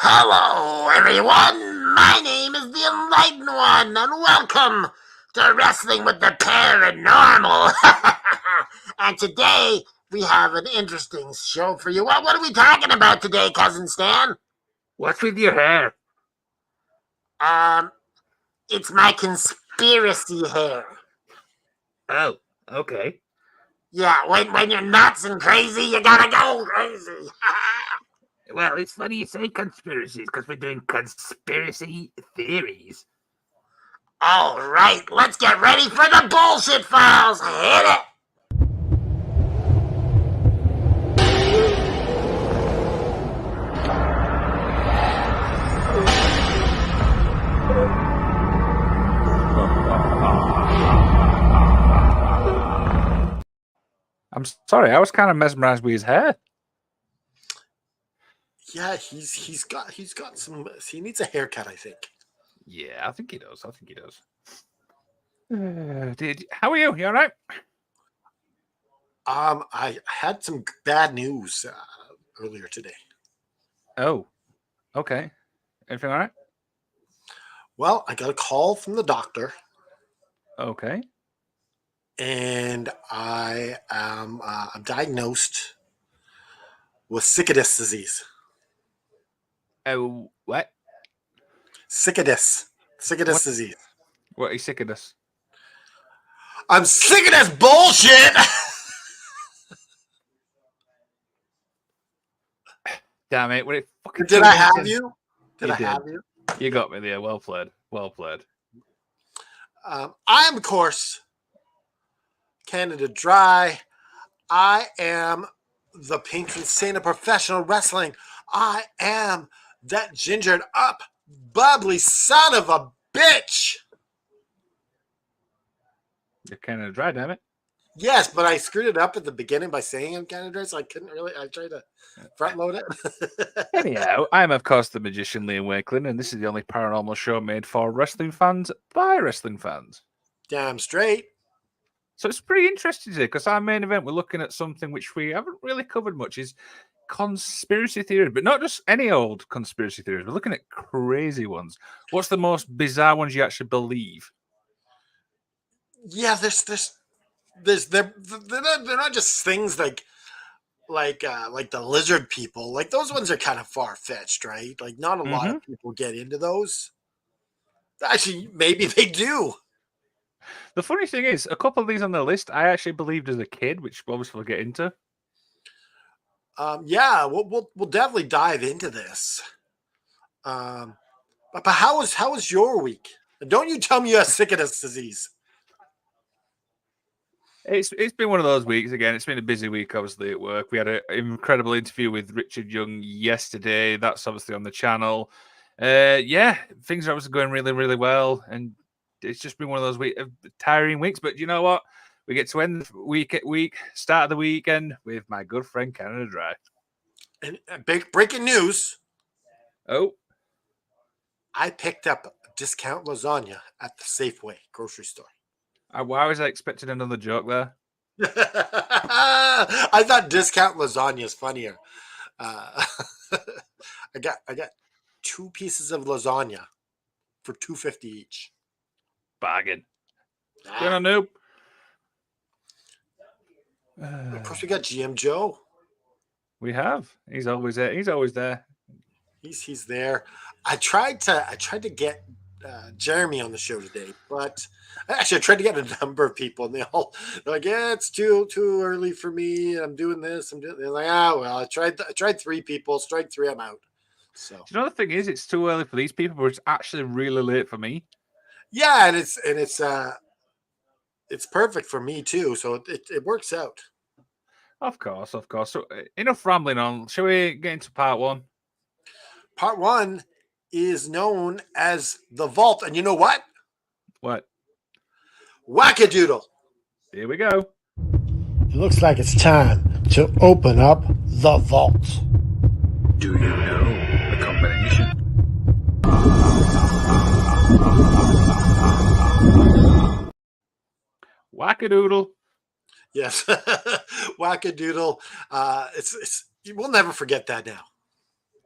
Hello, everyone. My name is the Enlightened One, and welcome to Wrestling with the Paranormal. And today we have an interesting show for you. What are we talking about today, Cousin Stan? What's with your hair? Um, it's my conspiracy hair. Oh, okay. Yeah, when you're nuts and crazy, you gotta go crazy. Well, it's funny you say conspiracies because we're doing conspiracy theories. All right, let's get ready for the bullshit files. Hit it. I'm sorry, I was kind of mesmerized with his hair. Yeah, he's got some. He needs a haircut, I think. Yeah, I think he does. How are you? You all right? I had some bad news earlier today. Oh, okay. Everything all right? Well, I got a call from the doctor, Okay. and I'm diagnosed with cicadus disease. Oh, what? Cicadus What? disease. What are you sick of this? I'm sick of this bullshit. Damn it! What it fucking Did turned I have into- you? Did You I did. have you? You got me there. Well played. Well played. I am, of course, Canada Dry. I am the patron saint of professional wrestling. I am that gingered up, bubbly son of a bitch. You're kind of dry, damn it. Yes, but I screwed it up at the beginning by saying I'm Canada Dry, so I couldn't really. I tried to front load it. Anyhow, I'm of course the magician Liam Wakelin, and this is the only paranormal show made for wrestling fans by wrestling fans. Damn straight. So it's pretty interesting today because our main event, we're looking at something which we haven't really covered much, is conspiracy theories, but not just any old conspiracy theories. We're looking at crazy ones. What's the most bizarre ones you actually believe? Yeah, they're not just things like the lizard people. Like those ones are kind of far fetched, right? Like not a lot of people get into those. Actually, maybe they do. The funny thing is, a couple of these on the list I actually believed as a kid, which obviously we'll get into. Yeah, we'll definitely dive into this. But how was your week? Don't you tell me you have sickness disease. It's been one of those weeks again. It's been a busy week, obviously, at work. We had an incredible interview with Richard Young yesterday. That's obviously on the channel. Yeah, things are obviously going really, really well, and it's just been one of those tiring weeks. But you know what? We get to end the start of the weekend with my good friend Canada Dry. And big breaking news. Oh, I picked up discount lasagna at the Safeway grocery store. why was I expecting another joke there? I thought discount lasagna is funnier. I got 2 pieces of lasagna for $2.50 each. Bargain. Going on, noob. Of course, we got GM Joe. We have. He's always there. He's always there. He's there. I tried to get Jeremy on the show today, but actually I tried to get a number of people, and they're like, "Yeah, it's too early for me. I'm doing this. I'm doing." They're like, well, I tried 3 people. Strike 3, I'm out. So Do you know the thing is, it's too early for these people, but it's actually really late for me. yeah, and it's perfect for me too. So it works out. Of course. So enough rambling on. Shall we get into part 1? Part 1 is known as the Vault, and you know what? What? Wackadoodle. Here we go. It looks like it's time to open up the vault. Do you know the combination? Wackadoodle. Yes, Wackadoodle. We'll never forget that now.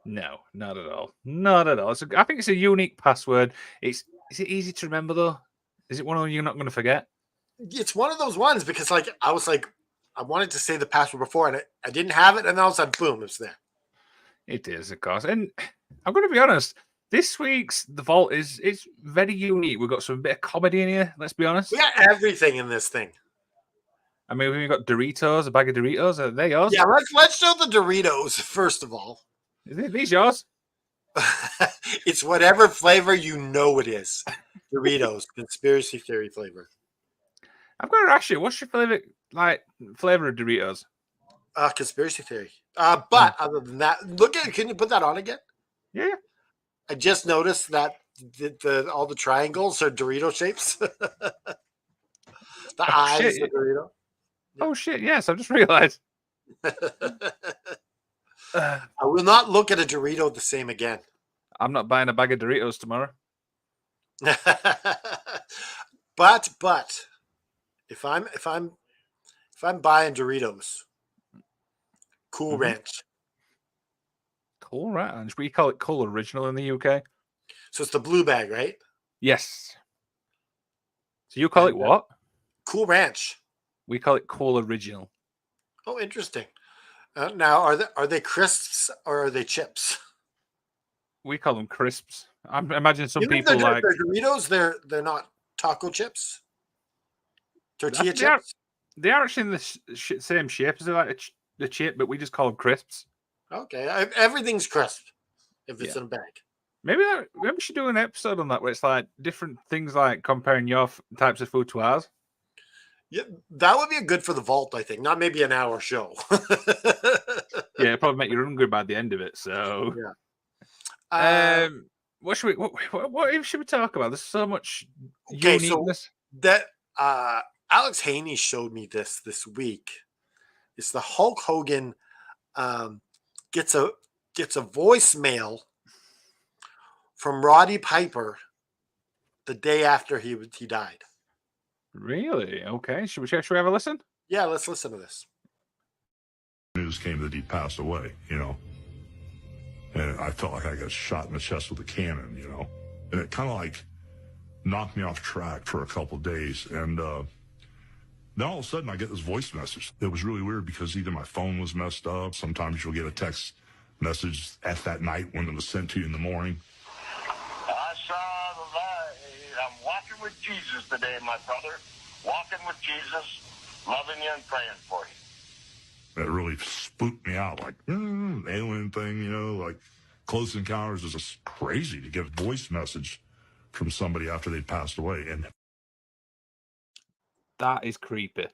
No, not at all. Not at all. I think it's a unique password. Is it easy to remember though? Is it one you're not going to forget? It's one of those ones because like I was like I wanted to say the password before and I didn't have it, and then all of a sudden, boom, it's there. It is, of course. And I'm going to be honest. This week's The Vault is very unique. We've got some bit of comedy in here. Let's be honest. We got everything in this thing. I mean, we've got Doritos, a bag of Doritos. Are they yours? Yeah, let's show the Doritos first of all. Is these yours? It's whatever flavor you know it is. Doritos, conspiracy theory flavor. I've got to ask you, what's your flavor of Doritos? Conspiracy theory. But other than that, can you put that on again? Yeah. I just noticed that all the triangles are Dorito shapes. The eyes shit. are Dorito. Oh shit! Yes, I just realized. I will not look at a Dorito the same again. I'm not buying a bag of Doritos tomorrow. but if I'm buying Doritos, Cool Ranch. Cool Ranch. We call it Cool Original in the UK. So it's the blue bag, right? Yes. So you call it what? Cool Ranch. We call it Cool Original. Oh, interesting. Now, are they crisps or are they chips? We call them crisps. I imagine some You know, people like they're Doritos. They're not taco chips. Tortilla they are, chips. they are actually in the same shape as the chip, but we just call them crisps. Okay, everything's crisp if it's in a bag. Maybe we should do an episode on that where it's like different things, like comparing your types of food to ours. Yeah, that would be good for the vault, I think. Not maybe an hour show. Yeah, it'll probably make you hungry by the end of it. So, yeah. what should what should we talk about? There's so much So uniqueness. that Alex Haney showed me this week. It's the Hulk Hogan gets a voicemail from Roddy Piper the day after he died. Really? Okay. Should we have a listen? Yeah, let's listen to this. News came that he passed away, and I felt like I got shot in the chest with a cannon, and it kind of like knocked me off track for a couple of days. And then all of a sudden I get this voice message. It was really weird because either my phone was messed up. Sometimes you'll get a text message at that night when it was sent to you in the morning. I saw the light. I'm walking with Jesus today, my brother. Walking with Jesus, loving you and praying for you. It really spooked me out, like alien thing, like Close Encounters is just crazy to get a voice message from somebody after they passed away. And that is creepy.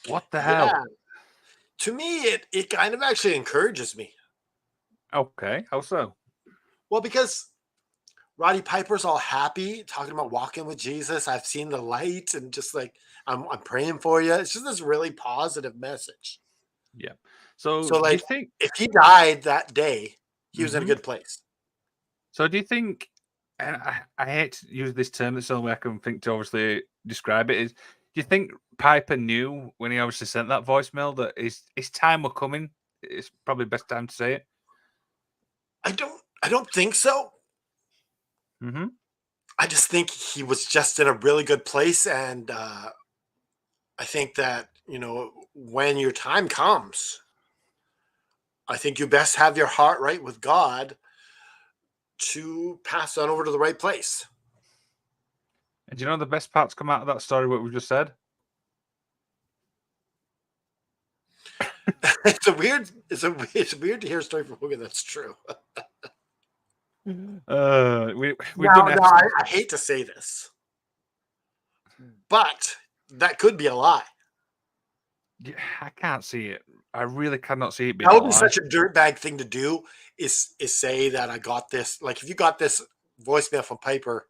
What the hell? Yeah. To me, it kind of actually encourages me. Okay, how so? Well, because Roddy Piper's all happy, talking about walking with Jesus. I've seen the light, and just like I'm praying for you. It's just this really positive message. Yeah. So like, do you think if he died that day, he was in a good place? So do you think? And I hate to use this term. That's the only way I can think to obviously describe it. Is, do you think Piper knew when he obviously sent that voicemail that his time were coming? It's probably the best time to say it. I don't think so. Mm-hmm. I just think he was just in a really good place, and I think that when your time comes, I think you best have your heart right with God to pass on over to the right place. And do you know the best parts come out of that story? What we just said. It's weird to hear a story from Hogan that's true. I hate to say this, but that could be a lie. Yeah, I can't see it. I really cannot see it being. That would be such a dirtbag thing to do. Is say that I got this. Like if you got this voicemail from Piper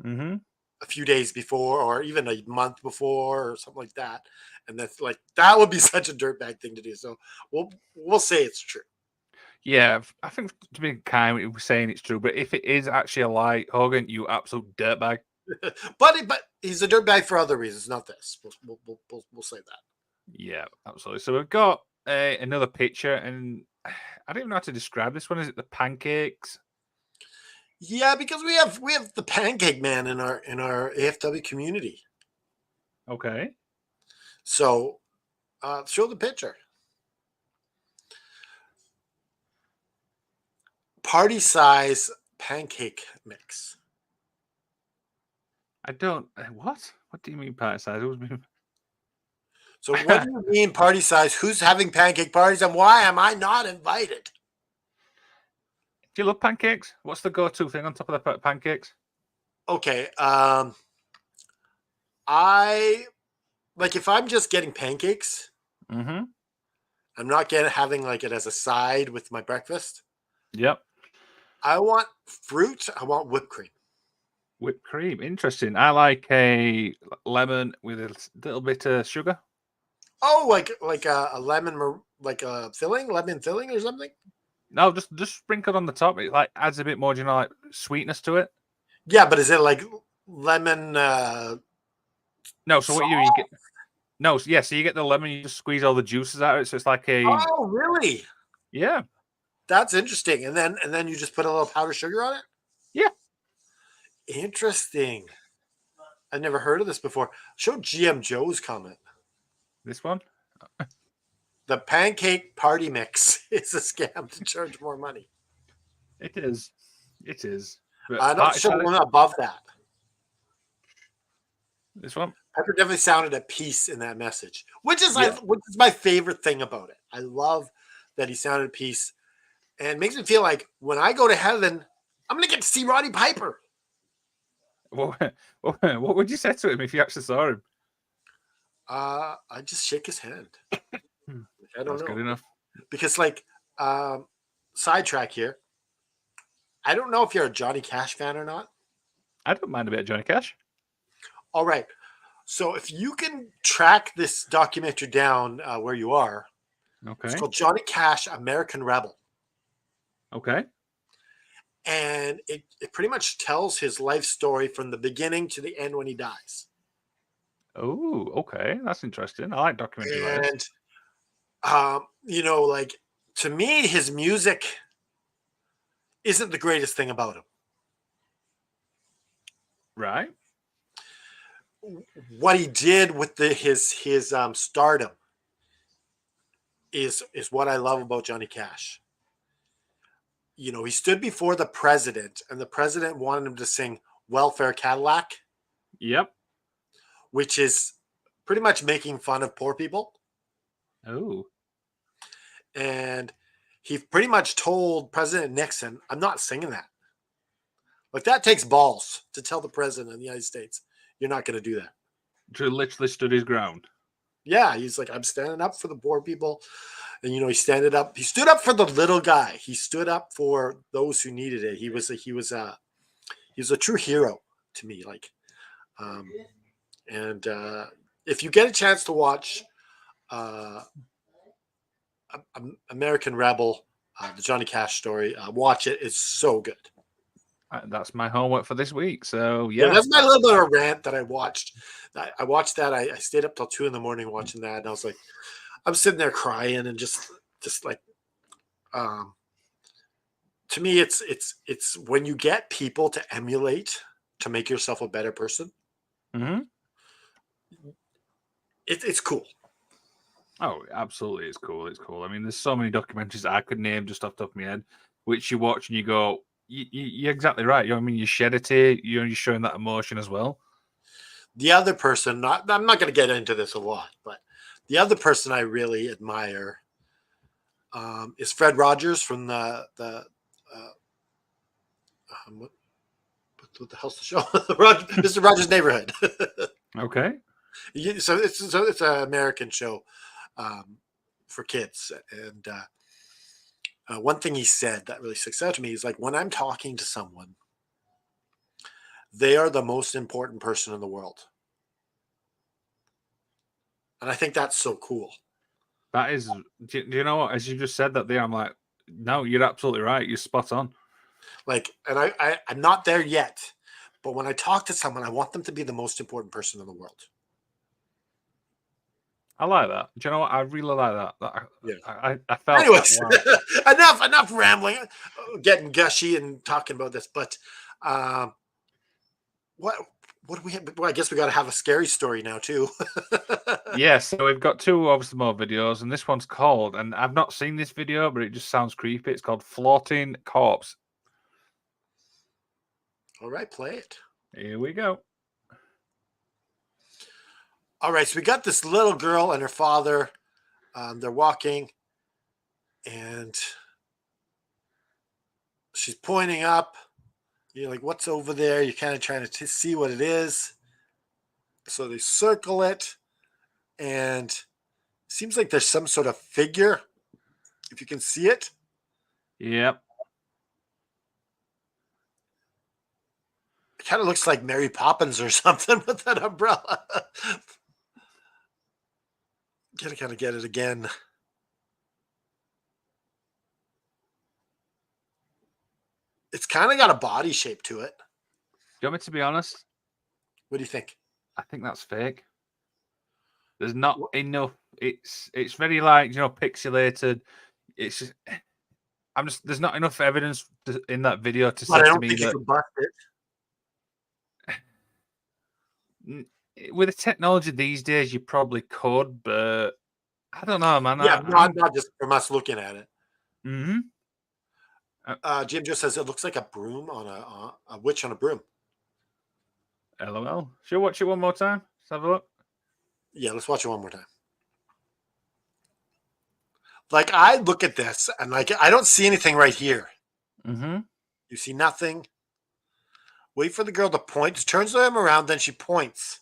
a few days before, or even a month before, or something like that, and that's like that would be such a dirtbag thing to do. So we'll say it's true. Yeah, I think to be kind, we're saying it's true. But if it is actually a lie, Hogan, you absolute dirtbag. but he's a dirtbag for other reasons, not this. We'll say that. Yeah, absolutely. So we've got another picture, and I don't even know how to describe this one. Is it the pancakes? Yeah, because we have the Pancake Man in our AFW community. Okay. So show the picture. Party size pancake mix. I don't. What? What do you mean party size? So what do you mean party size? Who's having pancake parties and why am I not invited? Do you love pancakes? What's the go-to thing on top of the pancakes? Okay. I like if I'm just getting pancakes, Mm-hmm. I'm not having like it as a side with my breakfast. Yep. I want fruit. I want whipped cream. Whipped cream. Interesting. I like a lemon with a little bit of sugar. Oh, like a lemon, like a filling, lemon filling or something. No, just sprinkled on the top. It like adds a bit more, like sweetness to it. Yeah, but is it like lemon? No, so what you get? No, yeah. So you get the lemon, you just squeeze all the juices out of it. So it's like a. Oh, really? Yeah. That's interesting. And then you just put a little powdered sugar on it. Yeah. Interesting. I've never heard of this before. Show GM Joe's comment. This one. The pancake party mix is a scam to charge more money. It is. It is. But I don't show one above that. This one. Pepper definitely sounded at peace in that message, which is my favorite thing about it. I love that he sounded at peace, and makes me feel like when I go to heaven, I'm gonna get to see Roddy Piper. What would you say to him if you actually saw him? I just shake his hand. I don't know. Good enough. Because sidetrack here. I don't know if you're a Johnny Cash fan or not. I don't mind a bit of Johnny Cash. All right. So if you can track this documentary down where you are, okay. It's called Johnny Cash, American Rebel. Okay. And it pretty much tells his life story from the beginning to the end when he dies. Oh, okay. That's interesting. I like documentaries like this. And, like to me, his music isn't the greatest thing about him. Right. What he did with his stardom is what I love about Johnny Cash. He stood before the president, and the president wanted him to sing Welfare Cadillac. Yep. Which is pretty much making fun of poor people. Oh. And he pretty much told President Nixon, I'm not singing that. Like, that takes balls to tell the president of the United States, you're not going to do that. Drew literally stood his ground. Yeah, he's like, I'm standing up for the poor people. And, he stood up for the little guy. He stood up for those who needed it. He was a true hero to me. Like, and if you get a chance to watch American Rebel, the Johnny Cash story, watch it. It's so good. That's my homework for this week. So, yeah. That's my little bit of rant that I watched. I watched that. I stayed up till 2 a.m. watching that. And I was like, I'm sitting there crying and just like, to me, it's when you get people to emulate to make yourself a better person. Mm-hmm. It's cool. Oh, absolutely. It's cool. It's cool. I mean, there's so many documentaries I could name just off the top of my head, which you watch and you go, you're exactly right. You shed a tear. You're showing that emotion as well. The other person, I'm not going to get into this a lot, but the other person I really admire is Fred Rogers from what the hell's the show? Mr. Rogers' Neighborhood. Okay. So it's an American show for kids, and one thing he said that really sticks out to me is like, when I'm talking to someone, they are the most important person in the world, and I think that's so cool. That is. Do you know what? As you just said that there, I'm like, no, you're absolutely right. You're spot on. Like, and I'm not there yet, but when I talk to someone, I want them to be the most important person in the world. I like that. Do you know what? I really like that. Yeah. I felt Anyways, that. Wow. enough rambling, getting gushy and talking about this. But um, what what do we have? Well, I guess we got to have a scary story now too. Yeah, so we've got two obviously more videos, and this one's called, and I've not seen this video, but it just sounds creepy. It's called Floating Corpse. All right, play it. Here we go. All right, so we got this little girl and her father. They're walking, and she's pointing up. You're like, what's over there? You're kind of trying to see what it is. So they circle it, and it seems like there's some sort of figure, if you can see it. Yep. It kind of looks like Mary Poppins or something with that umbrella. Gotta kind of get it again. It's kind of got a body shape to it. Do you want me to be honest? What do you think? I think that's fake. There's not enough. It's very like, you know, pixelated. It's just, there's not enough evidence in that video to say But I to don't me think you that can bust it. with the technology these days you probably could, but I don't know, man. Yeah, not just from us looking at it. Mm-hmm. Jim just says it looks like a broom on a witch on a broom. LOL. Should we watch it one more time? Let's have a look. Yeah, let's watch it one more time. Like, I look at this and like I don't see anything right here. Mm-hmm. You see nothing. Wait for the girl to point. She turns them around, then she points.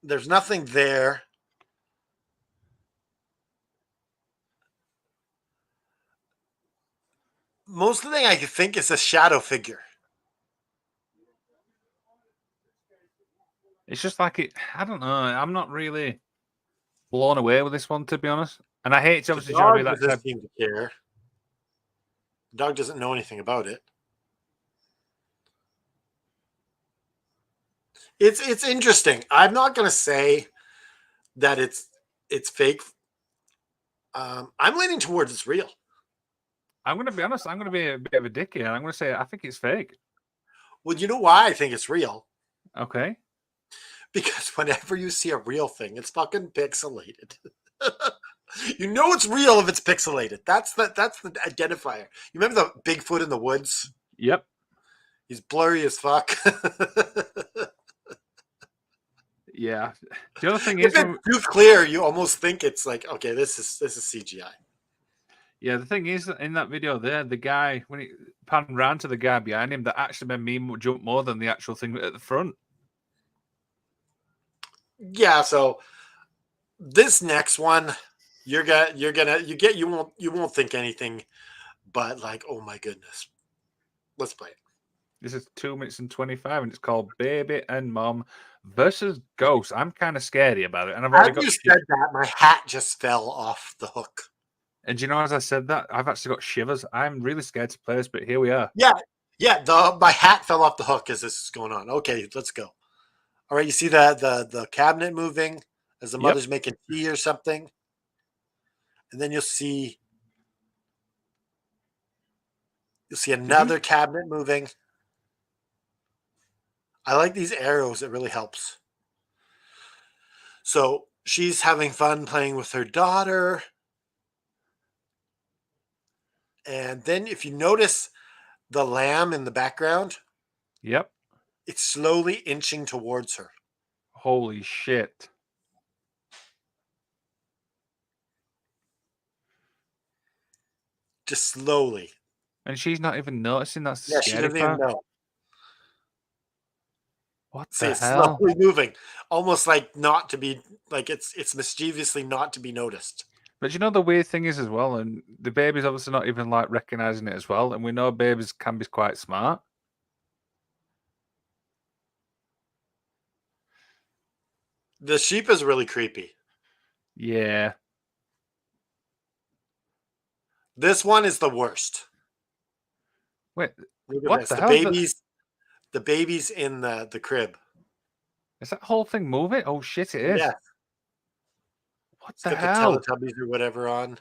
There's nothing there. Most of the thing I can think is a shadow figure. It's just like it. I don't know. I'm not really blown away with this one, to be honest. And I hate to obviously The try to dog be that doesn't type. seem to care. The dog doesn't know anything about it. It's interesting. I'm not going to say that it's fake. I'm leaning towards it's real. I'm going to be honest. I'm going to be a bit of a dick here. I'm going to say I think it's fake. Well, you know why I think it's real? Okay. Because whenever you see a real thing, it's fucking pixelated. You know it's real if it's pixelated. That's the identifier. You remember the Bigfoot in the woods? Yep. He's blurry as fuck. Yeah. The other thing If is, it's too clear, you almost think it's like, okay, this is CGI. yeah, the thing is, in that video there, the guy, when he panned round to the guy behind him, that actually made me jump more than the actual thing at the front. Yeah, so this next one, you won't think anything but like, oh my goodness. Let's play it. This is 2 minutes and 25, and it's called Baby and Mom versus Ghost. I'm kind of scary about it, and I've already got. You said that, my hat just fell off the hook. And you know, as I said that, I've actually got shivers. I'm really scared to play this, but here we are. Yeah. My hat fell off the hook as this is going on. Okay, let's go. All right, you see the cabinet moving as the mother's making tea or something, and then you'll see another cabinet moving. I like these arrows. It really helps. So she's having fun playing with her daughter. And then if you notice the lamb in the background, Yep. it's slowly inching towards her. Holy shit. Just slowly. And she's not even noticing. That's the Yeah, she scary doesn't even part. know. What See, the it's hell? slowly moving. Almost like not to be, like it's mischievously not to be noticed. But you know the weird thing is as well, and the baby's obviously not even like recognizing it as well, and we know babies can be quite smart. The sheep is really creepy. Yeah. This one is the worst. Wait, Look at what this. the The hell? baby's in the crib. Is that whole thing moving? Oh shit, it is. Yeah. What It's the got the hell? Teletubbies or whatever on.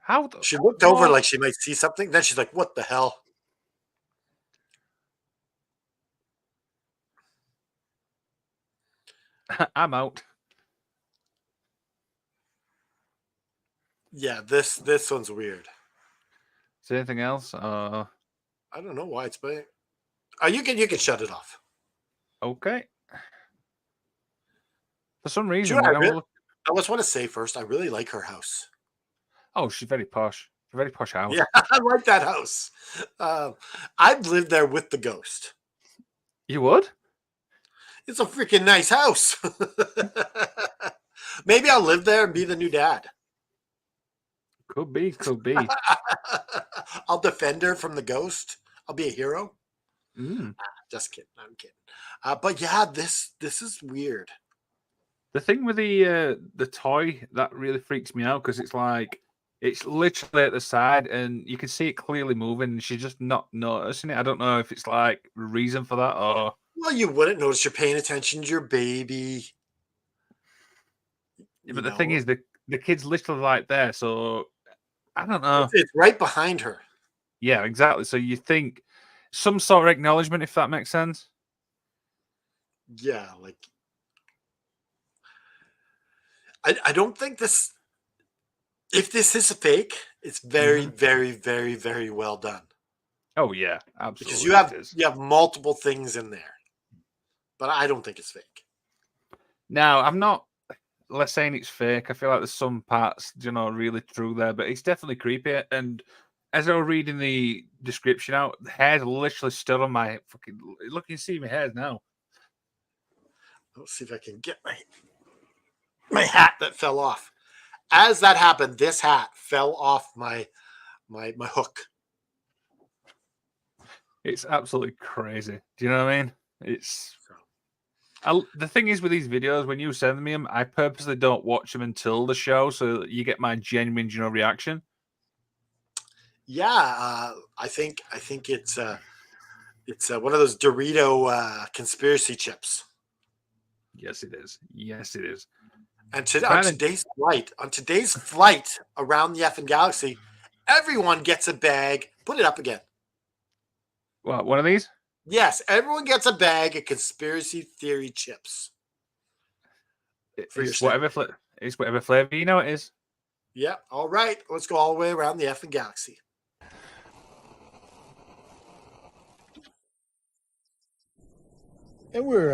How the She looked over what? like she might see something. Then she's like, "What the hell?" I'm out. Yeah, this one's weird. Is there anything else? I don't know why it's playing. Oh, you can shut it off. Okay. For some Do you reason, know when what I I, look, I just want to say first, I really like her house. oh, she's very posh. Very posh house. Yeah, I like that house. I'd live there with the ghost. You would? It's a freaking nice house. Maybe I'll live there and be the new dad. Could be. Could be. I'll defend her from the ghost. I'll be a hero. Mm. Just kidding. I'm kidding. But yeah, this is weird. The thing with the toy that really freaks me out because it's like it's literally at the side and you can see it clearly moving. And she's just not noticing it. I don't know if it's like a reason for that or. Well, you wouldn't notice you're paying attention to your baby. Yeah, You but the thing know, is, the kid's literally like there, so I don't know. it's right behind her. Yeah, exactly. So you think some sort of acknowledgement, if that makes sense. Yeah, like I don't think this. If this is a fake, it's very, Mhm. very, very, very well done Oh yeah, because absolutely, it is. you have multiple things in there, but I don't think it's fake. Now, I'm not less saying it's fake. I feel like there's some parts, really true there, but it's definitely creepy. And as I was reading the description out, the hairs literally stood on my fucking. Look, you can see my hairs now. Let's see if I can get my hat that fell off. As that happened, this hat fell off my hook. It's absolutely crazy. Do you know what I mean? It's. The thing is with these videos, when you send me them, I purposely don't watch them until the show, so that you get my genuine, reaction. Yeah, I think it's one of those Dorito conspiracy chips. Yes, it is. Yes, it is. And Trying to on today's flight around the effing galaxy, everyone gets a bag. Put it up again. what one of these? Yes, everyone gets a bag of conspiracy theory chips for your It's snack. it's whatever flavor you know it is. Yeah. All right. Let's go all the way around the effing galaxy. And we're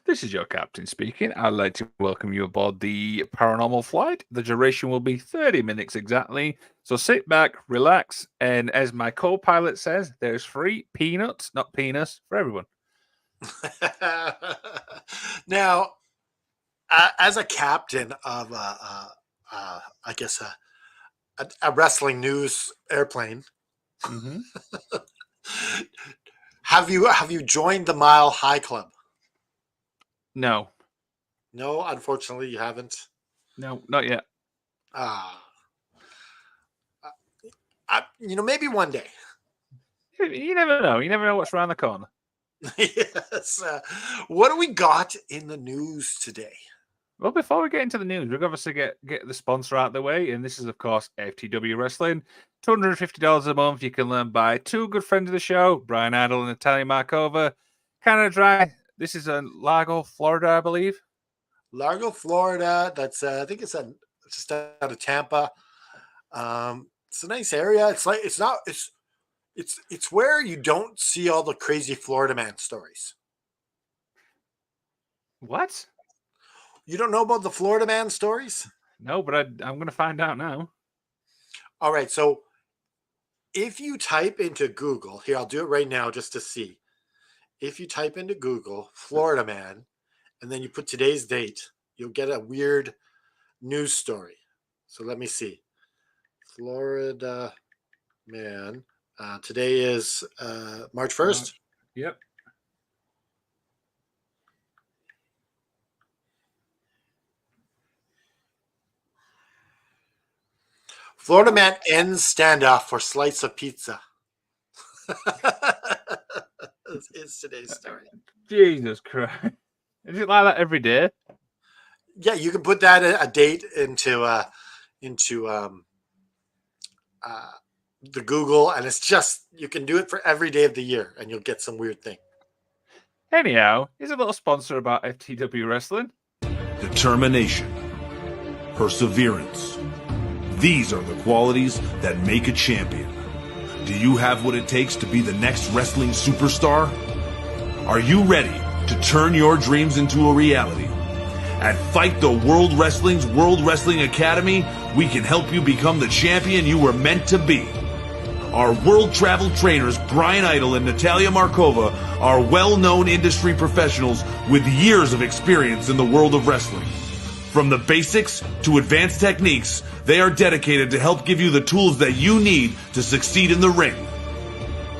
This is your captain speaking. I'd like to welcome you aboard the Paranormal flight. The duration will be 30 minutes exactly. So sit back, relax, and as my co-pilot says, there's free peanuts, not penis, for everyone. Now, as a captain of I guess a wrestling news airplane, Mm-hmm. have you joined the Mile High Club? No, No, unfortunately, you haven't. no, not yet. Ah, maybe one day. You never know. You never know what's around the corner. Yes. What do we got in the news today? Well, before we get into the news, we've obviously get the sponsor out of the way, and this is, of course, FTW Wrestling. $250 a month. You can learn by two good friends of the show, Brian Idle and Natalia Markova. Canada Dry. This is in Largo, Florida, I believe. Largo, Florida. That's I think it's just out of Tampa. It's a nice area. It's where you don't see all the crazy Florida man stories. What? You don't know about the Florida man stories? No, but I'm going to find out now. All right. So if you type into Google, here, I'll do it right now just to see. If you type into Google Florida man and then you put today's date, you'll get a weird news story. So let me see. Florida man. Today is March 1st. Yep. Florida man ends standoff for slice of pizza. This is today's story. Jesus Christ. Is it like that every day? Yeah, you can put that a date into the Google, and it's just you can do it for every day of the year, and you'll get some weird thing. Anyhow, here's a little sponsor about FTW Wrestling. Determination, perseverance. These are the qualities that make a champion. Do you have what it takes to be the next wrestling superstar? Are you ready to turn your dreams into a reality? At Fight the World Wrestling's World Wrestling Academy, we can help you become the champion you were meant to be. Our world travel trainers, Brian Idle and Natalia Markova, are well-known industry professionals with years of experience in the world of wrestling. From the basics to advanced techniques, they are dedicated to help give you the tools that you need to succeed in the ring.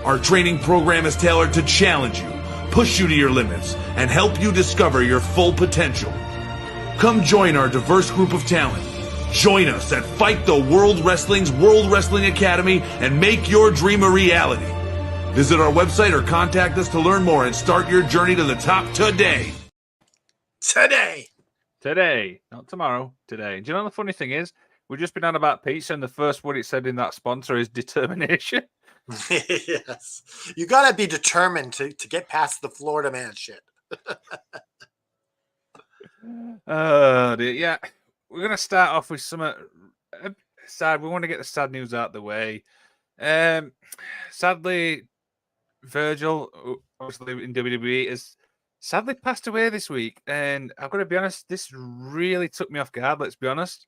Our training program is tailored to challenge you, push you to your limits, and help you discover your full potential. Come join our diverse group of talent. Join us at Fight the World Wrestling's World Wrestling Academy and make your dream a reality. Visit our website or contact us to learn more and start your journey to the top today. Today, not tomorrow, today. Do you know the funny thing is? We've just been on about pizza, and the first word it said in that sponsor is determination. Yes. You got to be determined to get past the Florida man shit. Yeah. We're going to start off with some sad. We want to get the sad news out of the way. Sadly, Virgil, obviously in WWE, has sadly passed away this week. And I've got to be honest, this really took me off guard, let's be honest.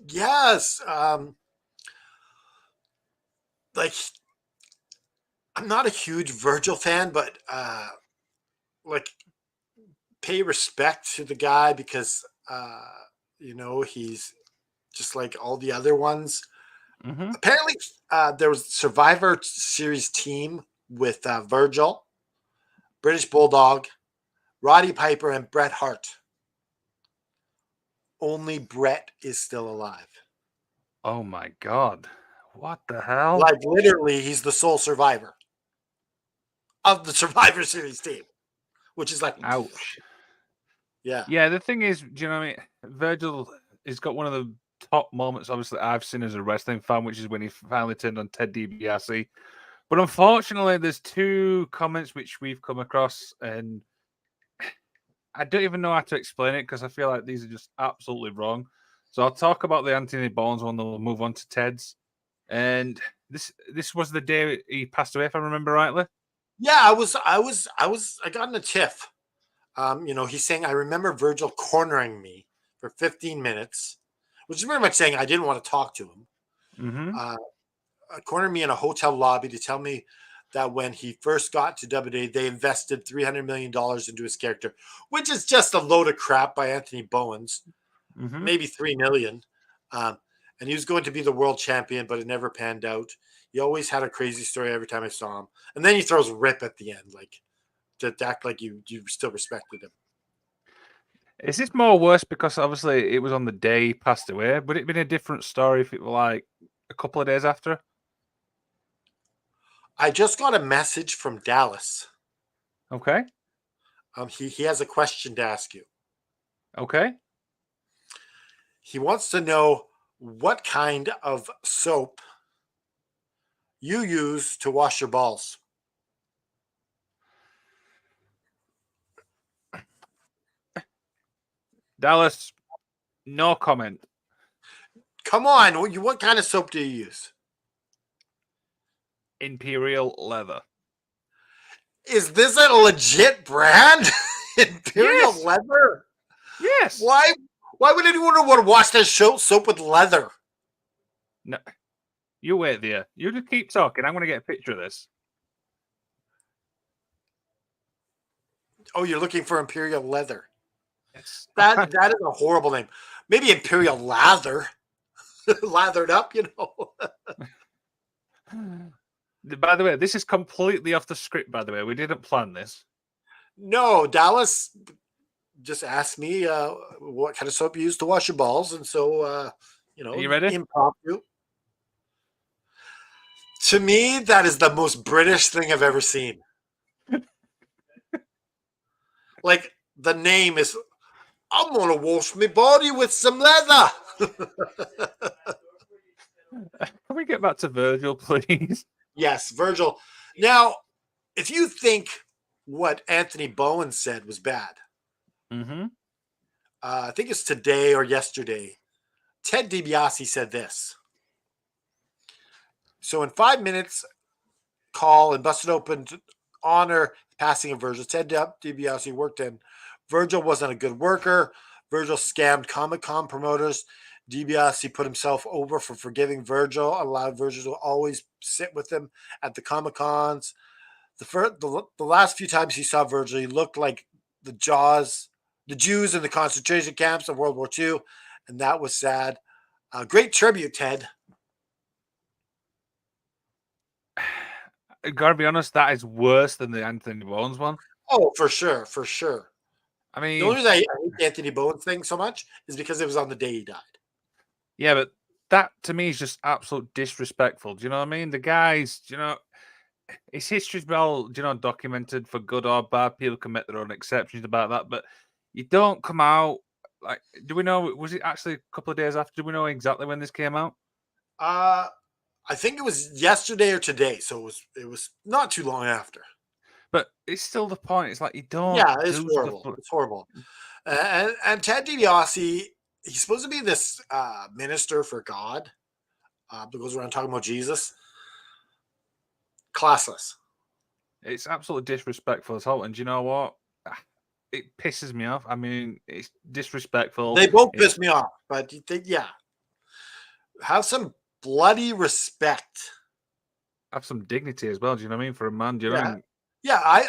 Yes. Like, I'm not a huge Virgil fan, but like, pay respect to the guy because he's just like all the other ones. Mm-hmm. Apparently, there was a Survivor Series team with Virgil, British Bulldog, Roddy Piper, and Bret Hart. Only Bret is still alive. Oh my God. What the hell? Like, literally, he's the sole survivor of the Survivor Series team, which is like, ouch. Yeah. Yeah, the thing is, do you know what I mean? Virgil has got one of the top moments, obviously, I've seen as a wrestling fan, which is when he finally turned on Ted DiBiase. But unfortunately, there's two comments which we've come across, and I don't even know how to explain it because I feel like these are just absolutely wrong. So I'll talk about the Anthony Bones one, then we'll move on to Ted's. And this was the day he passed away, if I remember rightly. Yeah, I got in a tiff. He's saying, I remember Virgil cornering me for 15 minutes, which is very much saying I didn't want to talk to him. Mm-hmm. Cornered me in a hotel lobby to tell me that when he first got to WWE, they invested $300 million into his character, which is just a load of crap by Anthony Bowens, maybe $3 million. And he was going to be the world champion, but it never panned out. He always had a crazy story every time I saw him. And then he throws rip at the end, like to act like you still respected him. Is this more worse because obviously it was on the day he passed away? Would it have been a different story if it were like a couple of days after? I just got a message from Dallas. Okay. He has a question to ask you. Okay. He wants to know what kind of soap you use to wash your balls. Dallas, no comment. Come on, what kind of soap do you use? Imperial Leather. Is this a legit brand? Imperial Leather? Yes. Why would anyone want to wash their soap with leather? No. You wait there. You just keep talking. I'm going to get a picture of this. Oh, you're looking for Imperial Leather. Yes. That is a horrible name. Maybe Imperial Lather. Lathered up, By the way, this is completely off the script, by the way. We didn't plan this. No, Dallas just asked me what kind of soap you use to wash your balls. And so, Are you ready? Impromptu. To me, that is the most British thing I've ever seen. Like, the name is, I'm going to wash my body with some leather. Can we get back to Virgil, please? Yes, Virgil. Now, if you think what Anthony Bowen said was bad, Mm-hmm. I think it's today or yesterday, Ted DiBiase said this. So in 5 minutes, call and busted open to honor passing of Virgil. Ted DiBiase worked in. Virgil wasn't a good worker. Virgil scammed Comic-Con promoters. DiBiase put himself over for forgiving Virgil, allowed Virgil to always sit with him at the Comic-Cons. The last few times he saw Virgil, he looked like the Jews in the concentration camps of World War II, and that was sad. Great tribute, Ted. Gotta be honest, that is worse than the Anthony Bones one. Oh, for sure, for sure. I The mean, only reason I hate Anthony Bowen's thing so much is because it was on the day he died. yeah, but that to me is just absolute disrespectful. Do you know what I mean? The guys, his history's well, documented for good or bad. People can make their own exceptions about that, but you don't come out like. Do we know? Was it actually a couple of days after? Do we know exactly when this came out? I think it was yesterday or today, so it was not too long after. But it's still the point. It's like you don't. Yeah, it's do horrible. stuff. It's horrible. And Ted DiBiase, he's supposed to be this minister for God that goes around talking about Jesus. Classless. It's absolutely disrespectful as whole. And do you know what? It pisses me off. I mean, it's disrespectful. They both piss me off, but yeah, have some bloody respect. Have some dignity as well. Do you know what I mean? For a man, do you know what I mean? Yeah,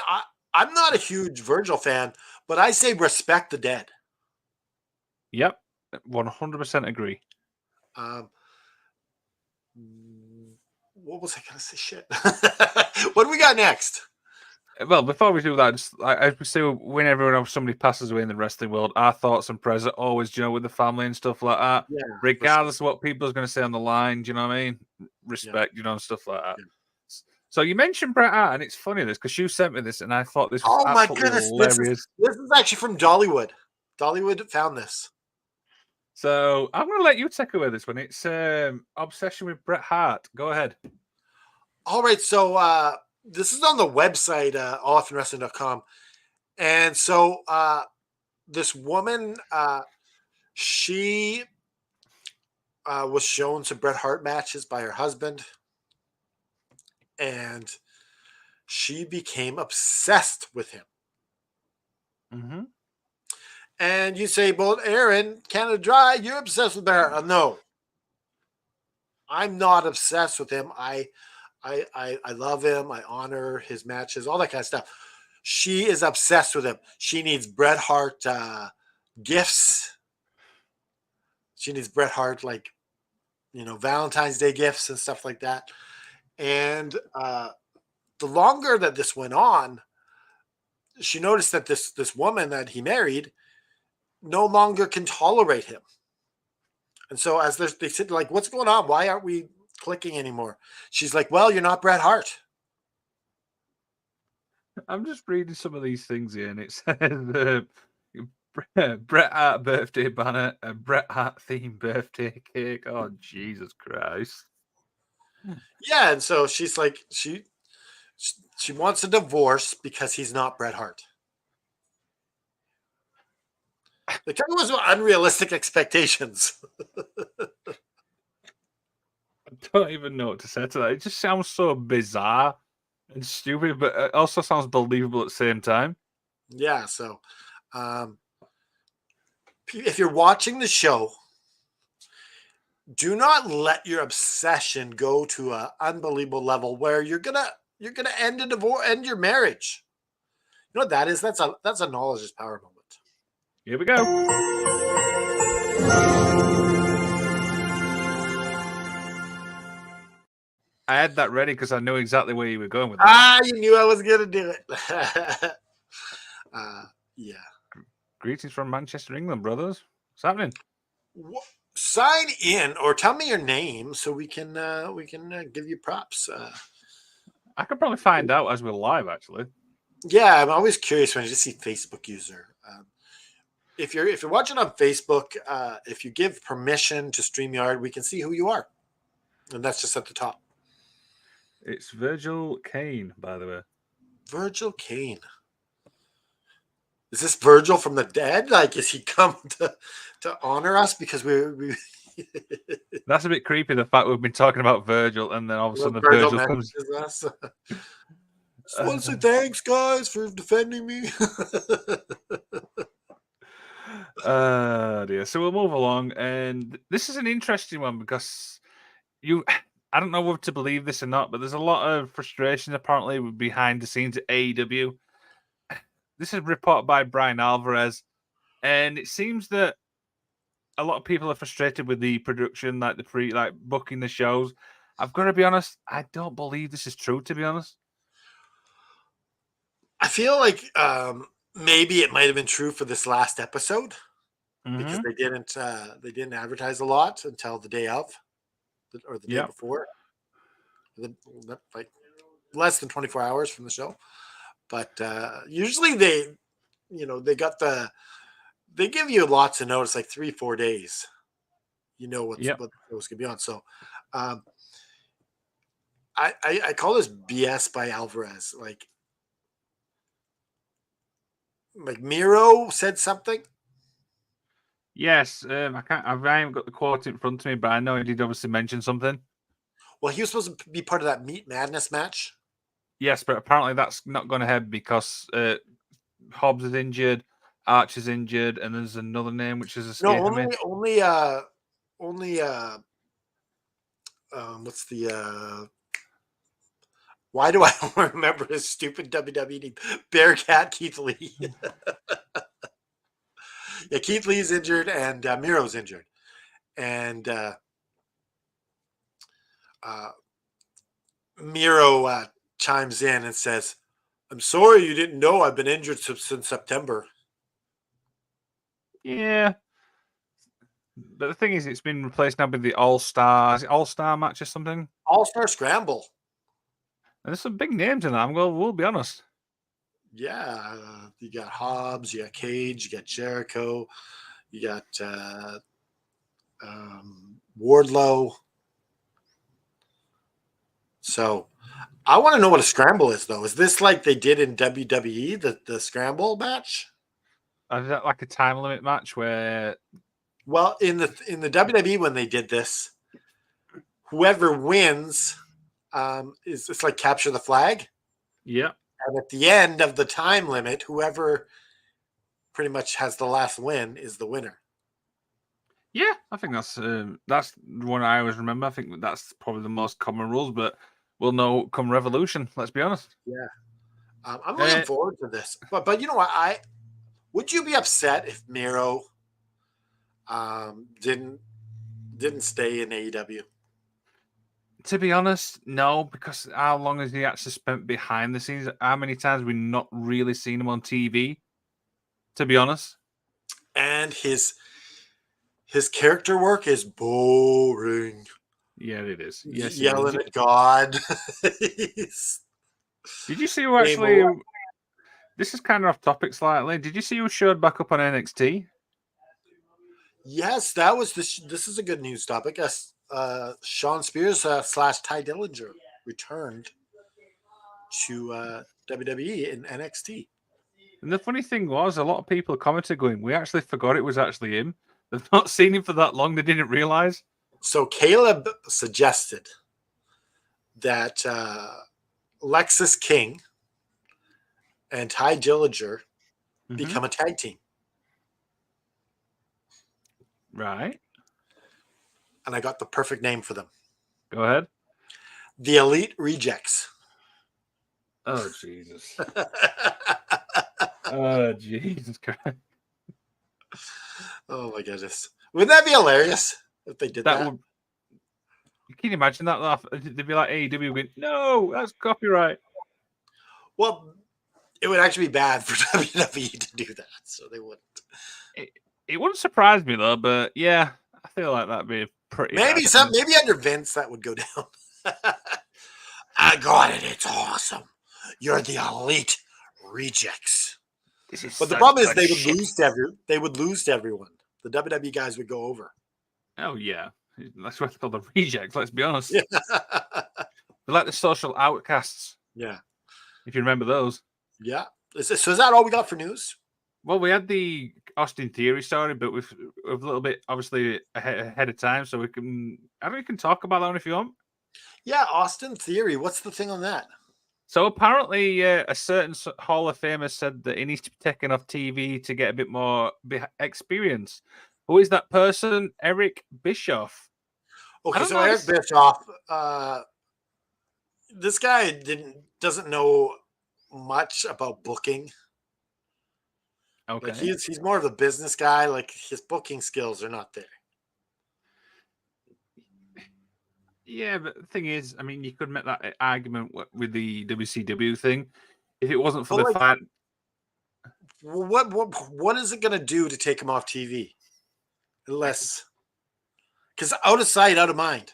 I'm not a huge Virgil fan, but I say respect the dead. Yep, 100% agree. What was I gonna say? Shit. What do we got next? Well, before we do that, just as we say, whenever somebody passes away in the wrestling world, our thoughts and prayers are always, with the family and stuff like that. Yeah, regardless of what people are going to say on the line, do you know what I mean? Respect, and stuff like that. Yeah. So you mentioned Bret Hart, and it's funny this because you sent me this, and I thought this was absolutely hilarious. This is actually from Dollywood. Dollywood found this. So I'm going to let you take away this one. It's obsession with Bret Hart. Go ahead. All right, so this is on the website, allinwrestling.com. And so this woman, she was shown some Bret Hart matches by her husband. And she became obsessed with him. Mm-hmm. And you say, well, Aaron, Canada Dry, you're obsessed with Bret Hart. No. I'm not obsessed with him. I love him. I honor his matches, all that kind of stuff. She is obsessed with him. She needs Bret Hart gifts. She needs Bret Hart, Valentine's Day gifts and stuff like that. And the longer that this went on, she noticed that this woman that he married no longer can tolerate him. And so as they said, like, what's going on? Why aren't we clicking anymore? She's like, well, you're not Bret Hart. I'm just reading some of these things here, and it says Bret Hart birthday banner, a Bret Hart themed birthday cake. Oh, Jesus Christ. Yeah, and so she's like, she wants a divorce because he's not Bret Hart. The kind of was unrealistic expectations. I don't even know what to say to that. It just sounds so bizarre and stupid, but it also sounds believable at the same time. Yeah, so if you're watching the show, do not let your obsession go to an unbelievable level where you're gonna end a divorce, end your marriage. You know what that is? That's a knowledge is power moment. Here we go. I had that ready because I knew exactly where you were going with that. You knew I was gonna do it. Yeah. Greetings from Manchester, England, brothers. What's happening? sign in or tell me your name so we can give you props. I could probably find out as we're live, actually. Yeah, I'm always curious when I just see Facebook user. If you're watching on Facebook, if you give permission to StreamYard, we can see who you are, and that's just at the top. It's Virgil Kane, by the way. Virgil Kane. Is this Virgil from the dead? Like, is he come to honor us because we That's a bit creepy. The fact we've been talking about Virgil, and then all of a sudden the Virgil Virgil comes. messages us? Just want to say thanks, guys, for defending me. Dear. So we'll move along, and this is an interesting one because I don't know whether to believe this or not, but there's a lot of frustration apparently behind the scenes at AEW. This is reported by Brian Alvarez, and it seems that a lot of people are frustrated with the production, like booking the shows. I've got to be honest, I don't believe this is true, to be honest. I feel like maybe it might have been true for this last episode because they didn't advertise a lot until the day of or the day before, like less than 24 hours from the show. But usually they give you lots of notice, like 3-4 days. You know what the show's gonna be on. So I call this BS by Alvarez. Like Miro said something. Yes, I haven't got the quote in front of me, but I know he did obviously mention something. Well, he was supposed to be part of that Meat Madness match. Yes, but apparently that's not going ahead because Hobbs is injured, Arch is injured, and there's another name which is escaping me. Only what's the why do I remember his stupid WWE name? Bearcat Keith Lee. Yeah, Keith Lee's injured and Miro's injured. And Miro chimes in and says, "I'm sorry you didn't know I've been injured since September." Yeah. But the thing is, it's been replaced now with the All-Star match or something? All-Star Scramble. And there's some big names in that. We'll be honest. Yeah, you got Hobbs, you got Cage, you got Jericho, you got Wardlow. So I want to know what a scramble is, though. Is this like they did in WWE, the scramble match? Is that like a time limit match where? Well, in the WWE when they did this, whoever wins it's like capture the flag. Yeah. And at the end of the time limit, whoever pretty much has the last win is the winner. Yeah, I think that's one I always remember. I think that's probably the most common rules, but we'll know come Revolution. Let's be honest. Yeah, I'm looking forward to this. But you know what? Would you be upset if Miro didn't stay in AEW? To be honest, no, because how long has he actually spent behind the scenes? How many times we've not really seen him on TV? To be honest. And his character work is boring. Yeah, it is. Yes, yelling at God. Did you see who actually? This is kind of off topic slightly. Did you see who showed back up on NXT? Yes, that was this is a good news topic. Yes, Sean Spears / Ty Dillinger returned to WWE in NXT. And the funny thing was, a lot of people commented going, "We actually forgot it was actually him. They've not seen him for that long. They didn't realize." So Caleb suggested that Lexus King and Ty Dillinger become a tag team. Right. And I got the perfect name for them. Go ahead. The Elite Rejects. Oh, Jesus. Oh, Jesus Christ. Oh, my goodness. Wouldn't that be hilarious if they did that? Can you imagine that? They'd be like AEW going, "No, that's copyright." Well, it would actually be bad for WWE to do that, so they wouldn't. It wouldn't surprise me, though, but yeah, I feel like that'd be pretty Maybe bad. maybe under Vince that would go down. I got it. It's awesome. You're the elite rejects. This is But the such problem is good shit. they would lose to everyone. The WWE guys would go over. Oh yeah, that's what they call the rejects. Let's be honest. Yeah. They're like the social outcasts. Yeah. If you remember those. Yeah. So is that all we got for news? Well, we had the Austin Theory story, but with a little bit obviously ahead of time, so we can talk about that one if you want. Yeah, Austin Theory. What's the thing on that? So apparently, a certain Hall of Famer said that he needs to be taken off TV to get a bit more experience. Who is that person? Eric Bischoff. Okay, so Eric Bischoff, this guy doesn't know much about booking. Okay. Like he's more of a business guy. Like his booking skills are not there. Yeah, but the thing is, I mean, you could make that argument with the WCW thing if it wasn't for the fact. What is it going to do to take him off TV? Unless, because out of sight, out of mind.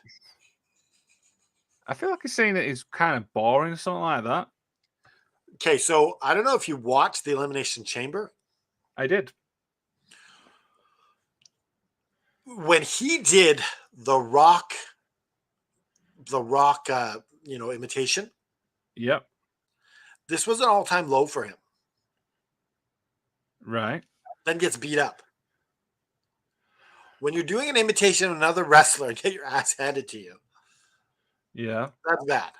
I feel like he's saying that it's kind of boring or something like that. Okay, so I don't know if you watched the Elimination Chamber. I did. When he did the Rock, imitation. Yep. This was an all-time low for him. Right. Then gets beat up. When you're doing an imitation of another wrestler and get your ass handed to you. Yeah. That's bad.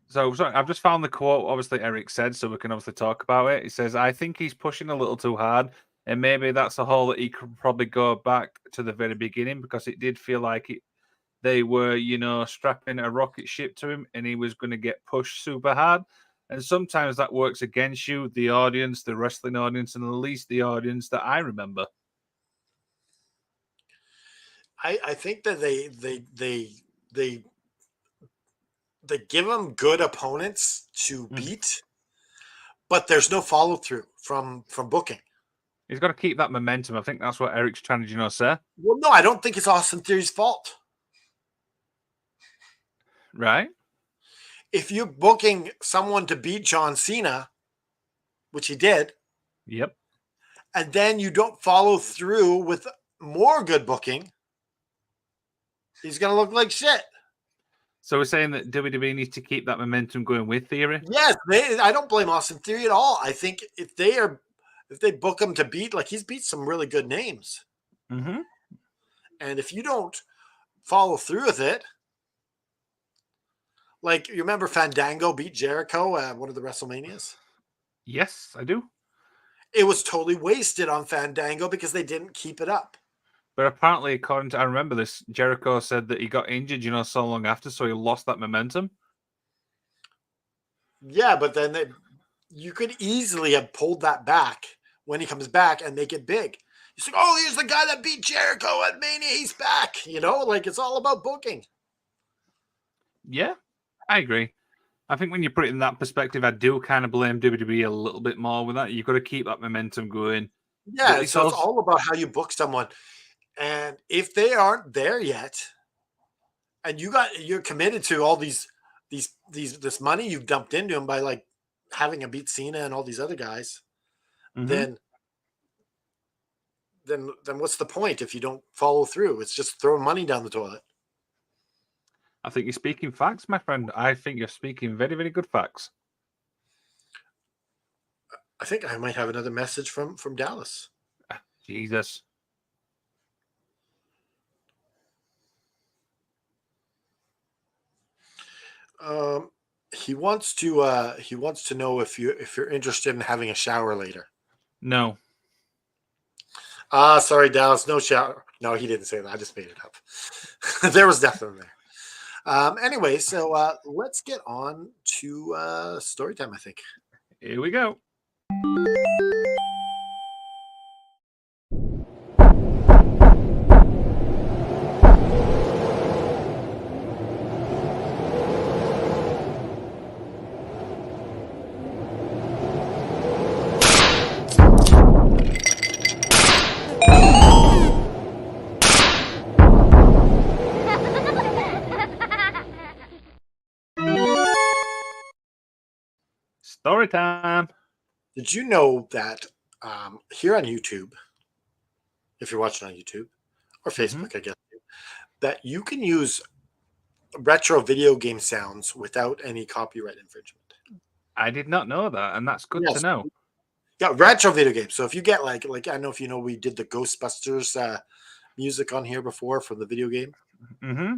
So sorry, I've just found the quote, obviously Eric said, so we can obviously talk about it. He says, I think he's pushing a little too hard, and maybe that's a hole that he could probably go back to the very beginning, because it did feel like they were, strapping a rocket ship to him and he was going to get pushed super hard. And sometimes that works against you, the audience, the wrestling audience, and at least the audience that I remember. I think that they give him good opponents to beat, but there's no follow through from booking. He's got to keep that momentum. I think that's what Eric's trying to, say. Well, no, I don't think it's Austin Theory's fault. Right. If you're booking someone to beat John Cena, which he did. Yep. And then you don't follow through with more good booking, he's going to look like shit. So we're saying that WWE needs to keep that momentum going with Theory? Yes, I don't blame Austin Theory at all. I think if they book him to beat, like he's beat some really good names. Mm-hmm. And if you don't follow through with it, like you remember Fandango beat Jericho at one of the WrestleManias? Yes, I do. It was totally wasted on Fandango because they didn't keep it up. But apparently, according to, I remember this, Jericho said that he got injured, so long after, so he lost that momentum. Yeah, but then you could easily have pulled that back when he comes back and make it big. He's like, oh, here's the guy that beat Jericho at Mania. He's back. Like it's all about booking. Yeah, I agree. I think when you put it in that perspective, I do kind of blame WWE a little bit more with that. You've got to keep that momentum going. Yeah, it's all about how you book someone. And if they aren't there yet, and you're committed to all this money you've dumped into them by like having a beat Cena and all these other guys, then what's the point if you don't follow through? It's just throwing money down the toilet. I think you're speaking facts, my friend. I think you're speaking very, very good facts. I think I might have another message from Dallas. Jesus. He wants to know if you're interested in having a shower later. No. Sorry, Dallas, no shower. No, he didn't say that. I just made it up. There was definitely there. Anyway, so let's get on to story time, I think. Here we go. Story time. Did you know that here on YouTube, if you're watching on YouTube or Facebook, I guess, that you can use retro video game sounds without any copyright infringement? I did not know that, and that's good Yes. to know. Yeah, retro video games. So if you get like I don't know if you know, we did the Ghostbusters music on here before from the video game. Mm-hmm.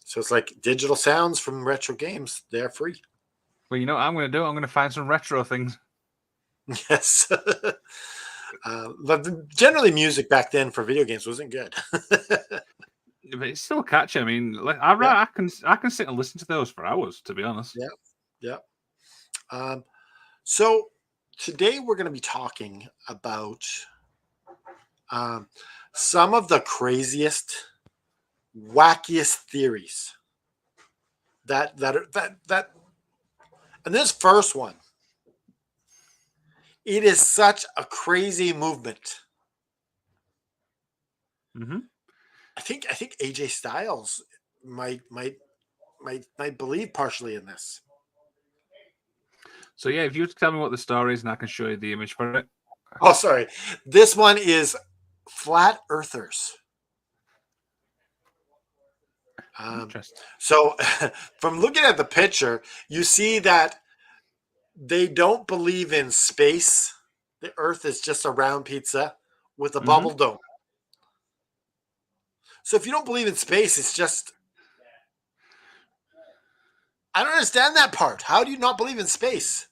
So it's like digital sounds from retro games. They're free. Well, you know what I'm going to do? I'm going to find some retro things. Yes. But generally music back then for video games wasn't good. But it's still catchy. I mean, I can sit and listen to those for hours, to be honest. Yeah. So today we're going to be talking about some of the craziest, wackiest theories that and this first one, it is such a crazy movement. Mm-hmm. I think AJ Styles might believe partially in this. So yeah, if you were to tell me what the story is, and I can show you the image for it. Oh, sorry. This one is flat earthers. Interesting. So from looking at the picture, you see that they don't believe in space. The earth is just a round pizza with a bubble dome. So if you don't believe in space, it's just, I don't understand that part. How do you not believe in space?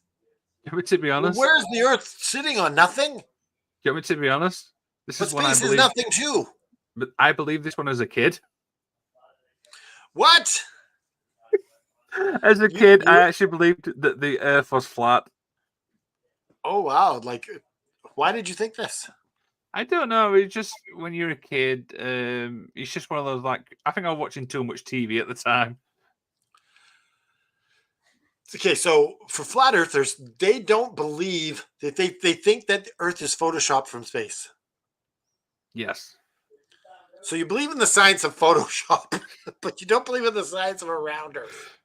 But to be honest, Where's the earth sitting on? Nothing? you want me to be honest? This But is one I space is believe. nothing too. But I believe this one as a kid. What? As a kid, I actually believed that the earth was flat. Oh, wow. Like, why did you think this? I don't know. It's just when you're a kid, it's just one of those, like, I think I was watching too much TV at the time. Okay, so for flat earthers, they don't believe that they think that the earth is photoshopped from space. Yes. So you believe in the science of Photoshop, but you don't believe in the science of a round earth.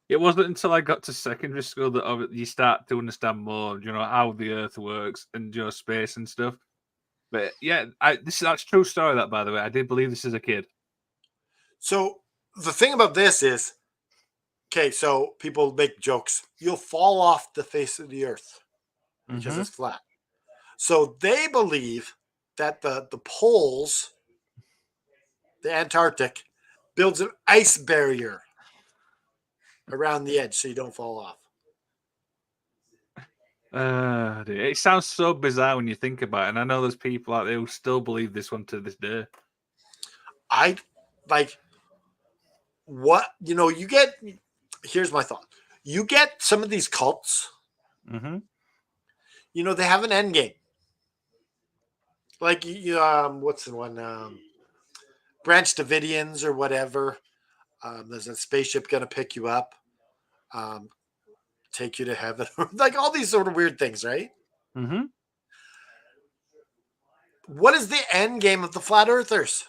It wasn't until I got to secondary school that you start to understand more, how the earth works and space and stuff. But yeah, that's true story. That, by the way, I did believe this as a kid. So the thing about this is, okay, so people make jokes. You'll fall off the face of the earth because it's flat. So they believe that the poles, the Antarctic, builds an ice barrier around the edge so you don't fall off. It sounds so bizarre when you think about it, and I know there's people out there who still believe this one to this day. I like what you get. Here's my thought: you get some of these cults. They have an end game. Like what's the one? Branch Davidians or whatever. There's a spaceship going to pick you up, take you to heaven, like all these sort of weird things, right? What is the end game of the flat earthers?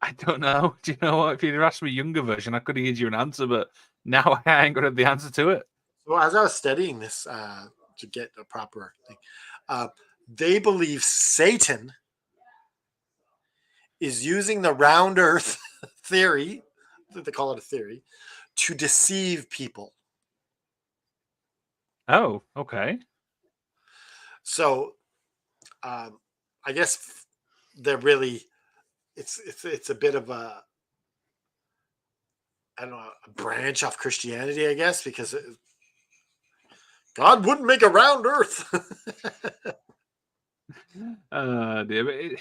I don't know. Do you know what? If you'd asked me a younger version, I could have given you an answer, but now I ain't got the answer to it. Well, as I was studying this to get a proper thing, they believe Satan is using the round earth theory, they call it a theory, to deceive people. Oh, okay. So I guess they're really, it's a bit of a, I don't know, a branch off Christianity, I guess, because God wouldn't make a round earth. Dear,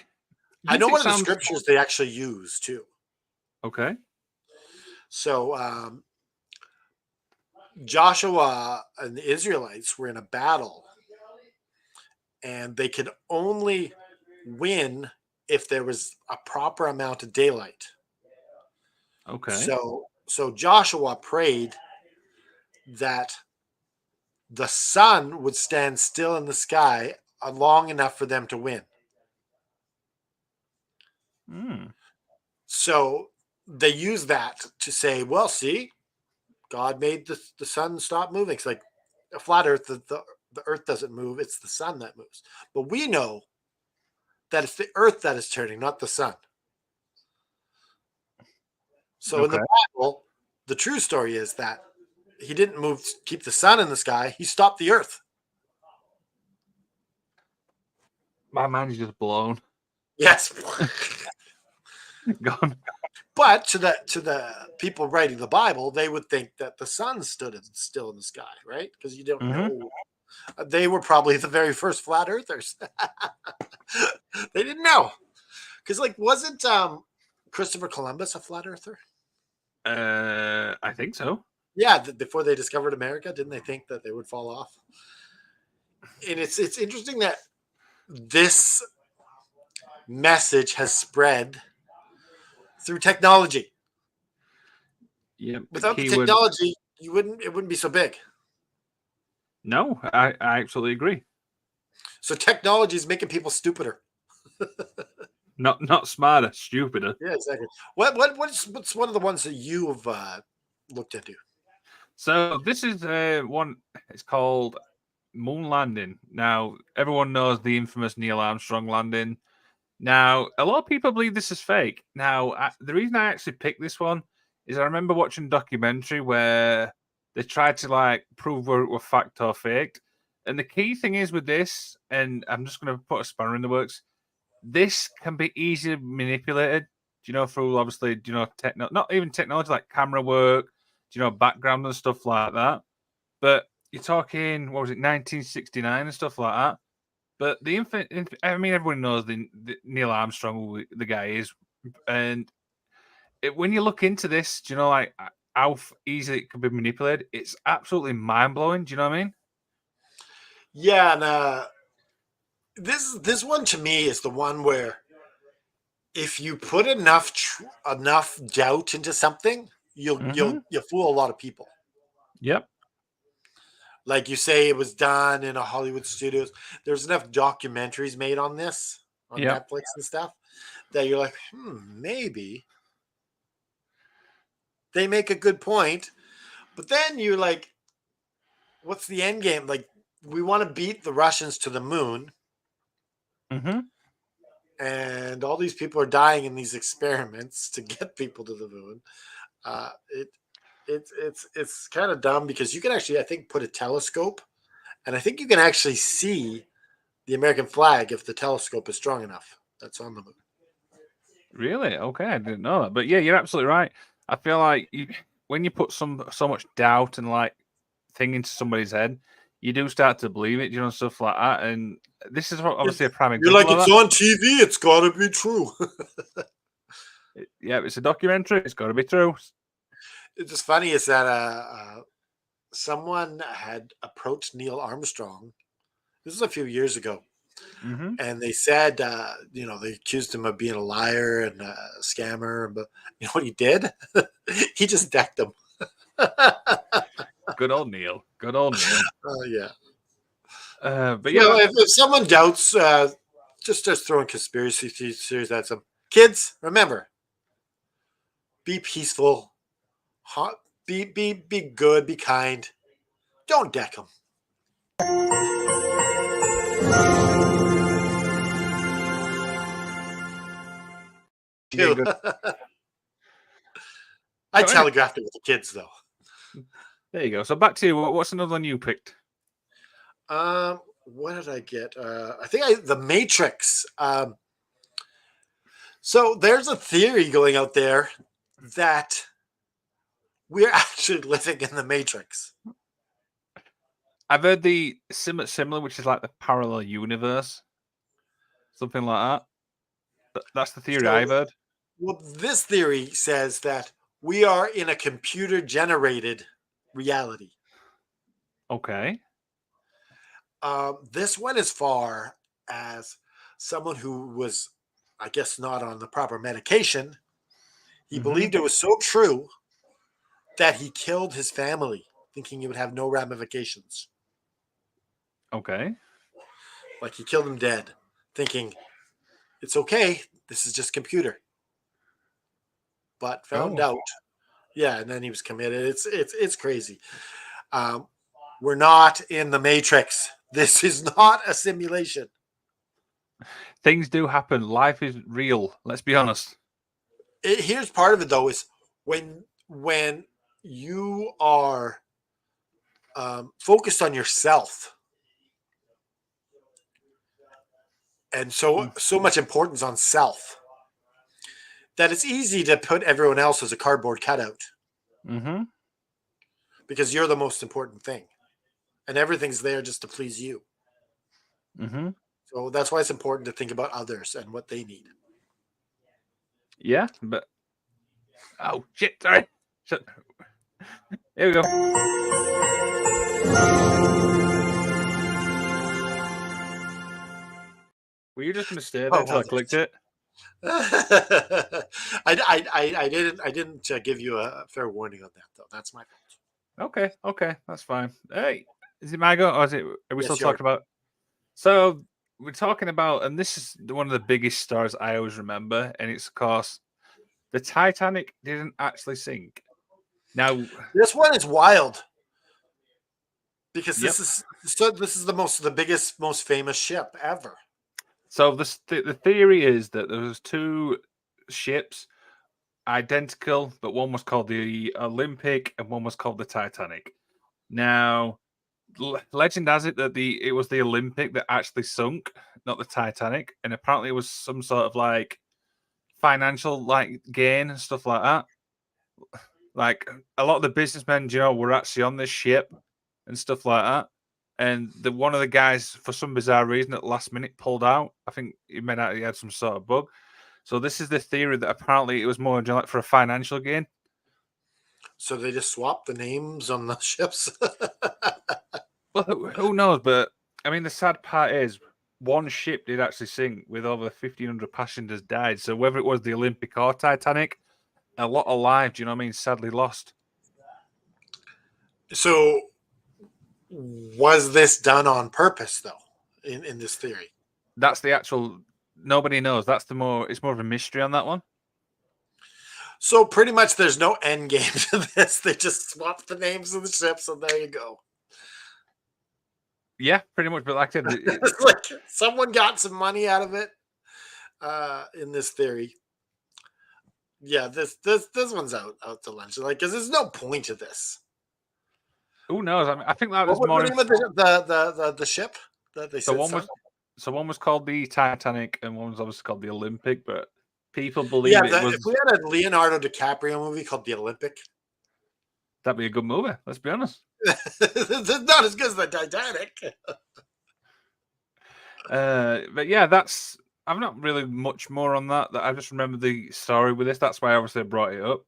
I know one of the scriptures they actually use too. Okay. So Joshua and the Israelites were in a battle, and they could only win if there was a proper amount of daylight. Okay. So Joshua prayed that the sun would stand still in the sky long enough for them to win. So they use that to say, well, see, God made the sun stop moving. It's like a flat Earth. The Earth doesn't move; it's the sun that moves. But we know that it's the Earth that is turning, not the sun. So in the Okay. Bible, the true story is that he didn't keep the sun in the sky. He stopped the Earth. My mind is just blown. Yes. Gone. But to the people writing the Bible, they would think that the sun stood still in the sky, right? Because you don't know. They were probably the very first flat earthers. They didn't know. Because wasn't Christopher Columbus a flat earther? I think so. Yeah, before they discovered America, didn't they think that they would fall off? And it's interesting that this message has spread through technology. Yep. Without the Keyword. technology, it wouldn't be so big. No, I absolutely agree. So technology is making people stupider. Not smarter, stupider. Yeah, exactly. What's one of the ones that you've looked into? So this is one. It's called Moon Landing. Now everyone knows the infamous Neil Armstrong landing. Now a lot of people believe this is fake. Now the reason I actually picked this one is I remember watching a documentary where they tried to prove whether it were fact or faked. And the key thing is with this, and I'm just going to put a spanner in the works. This can be easily manipulated. Through obviously, not even technology like camera work, background and stuff like that. But you're talking, what was it, 1969 and stuff like that. But everyone knows the Neil Armstrong, who the guy is, and when you look into this, how easily it can be manipulated? It's absolutely mind blowing. Do you know what I mean? Yeah, and this one to me is the one where if you put enough doubt into something, you'll fool a lot of people. Yep. Like you say, it was done in a Hollywood studios. There's enough documentaries made on this on Netflix and stuff that you're like, maybe they make a good point. But then you're like, what's the end game? Like, we want to beat the Russians to the moon. Mm-hmm. And all these people are dying in these experiments to get people to the moon. It's kind of dumb because you can actually, I think, put a telescope, and I think you can actually see the American flag if the telescope is strong enough. That's on the moon. Really? Okay, I didn't know that. But yeah, you're absolutely right. I feel like when you put so much doubt and thing into somebody's head, you do start to believe it, stuff like that. And this is obviously a prime example. You're like, it's on TV, it's got to be true. Yeah, it's a documentary. It's got to be true. It's just funny is that someone had approached Neil Armstrong. This is a few years ago. Mm-hmm. And they said, they accused him of being a liar and a scammer. But you know what he did? He just decked him. Good old Neil. Good old Neil. Oh, yeah. But yeah, if someone doubts, just starts throwing conspiracy theories at them. Kids, remember, be peaceful, be good, be kind. Don't deck them. I telegraphed it with the kids, though. There you go. So back to you. What's another one you picked? What did I get? I think The Matrix. So there's a theory going out there that we're actually living in the Matrix. I've heard the similar, which is like the parallel universe, something like that. That's the theory I've heard. Well, this theory says that we are in a computer-generated reality. Okay. This went as far as someone who was, I guess, not on the proper medication. He believed it was so true that he killed his family, thinking it would have no ramifications. Okay. Like he killed them dead, thinking it's okay. This is just computer. But found out Yeah, and then he was committed. It's crazy. We're not in the Matrix. This is not a simulation. Things do happen. Life is real. Let's be honest. Here's part of it though: is when you are focused on yourself, and so much importance on self, that it's easy to put everyone else as a cardboard cutout Mm-hmm. because you're the most important thing, and everything's there just to please you. Mm-hmm. So that's why it's important to think about others and what they need. Yeah, but oh shit! Sorry. Here we go. Were you just going to stay there until I clicked it? I didn't give you a fair warning on that though. That's my fault. Okay, that's fine. Hey, is it my go or is it? Are we Yes, still talking about? So we're talking about, and this is one of the biggest stars I always remember, and it's of course the Titanic didn't actually sink. Now, This one is wild because Yep. this is the biggest, most famous ship ever. so the theory is that there was two ships identical, but one was called the Olympic and one was called the Titanic. Now, legend has it that it was the Olympic that actually sunk, not the Titanic, and apparently it was some sort of like financial like gain and stuff like that. Like a lot of the businessmen, were actually on this ship and stuff like that. And one of the guys, for some bizarre reason, at the last minute pulled out. I think he had some sort of bug. So this is the theory that apparently it was more like for a financial gain. So they just swapped the names on the ships. Well, who knows? But I mean, the sad part is one ship did actually sink with over 1,500 passengers died. So whether it was the Olympic or Titanic, a lot of lives, sadly lost. So was this done on purpose though? In this theory, That's the actual. Nobody knows. It's more of a mystery on that one. so pretty much there's no end game to this. They just swapped the names of the ships, and there you go. Yeah, pretty much. But like I said, It's like someone got some money out of it in this theory. Yeah, this one's out to lunch. Like, because there's no point to this. who knows? I mean, I think that was What more. was the name of the ship that they said? One was called the Titanic, and one was obviously called the Olympic. But people believe Yeah, it was. if we had a Leonardo DiCaprio movie called The Olympic, That'd be a good movie. Let's be honest. it's not as good as the Titanic. But yeah, I've not really much more on that. I just remember the story with this. That's why obviously I brought it up.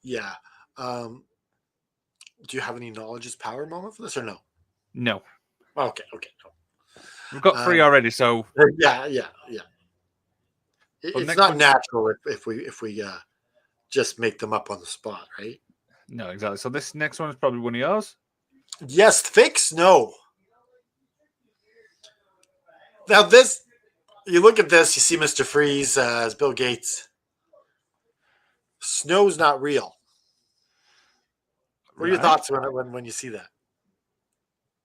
Yeah. Do you have any knowledge is power moment for this or no? No. Okay. No. We've got 3 already, so Yeah. It's not natural if we just make them up on the spot, right? no, exactly. So this next one is probably one of yours. Yes, fake snow. Now this, you look at this, you see Mr. Freeze as Bill Gates. Snow's not real. What are your thoughts when you see that?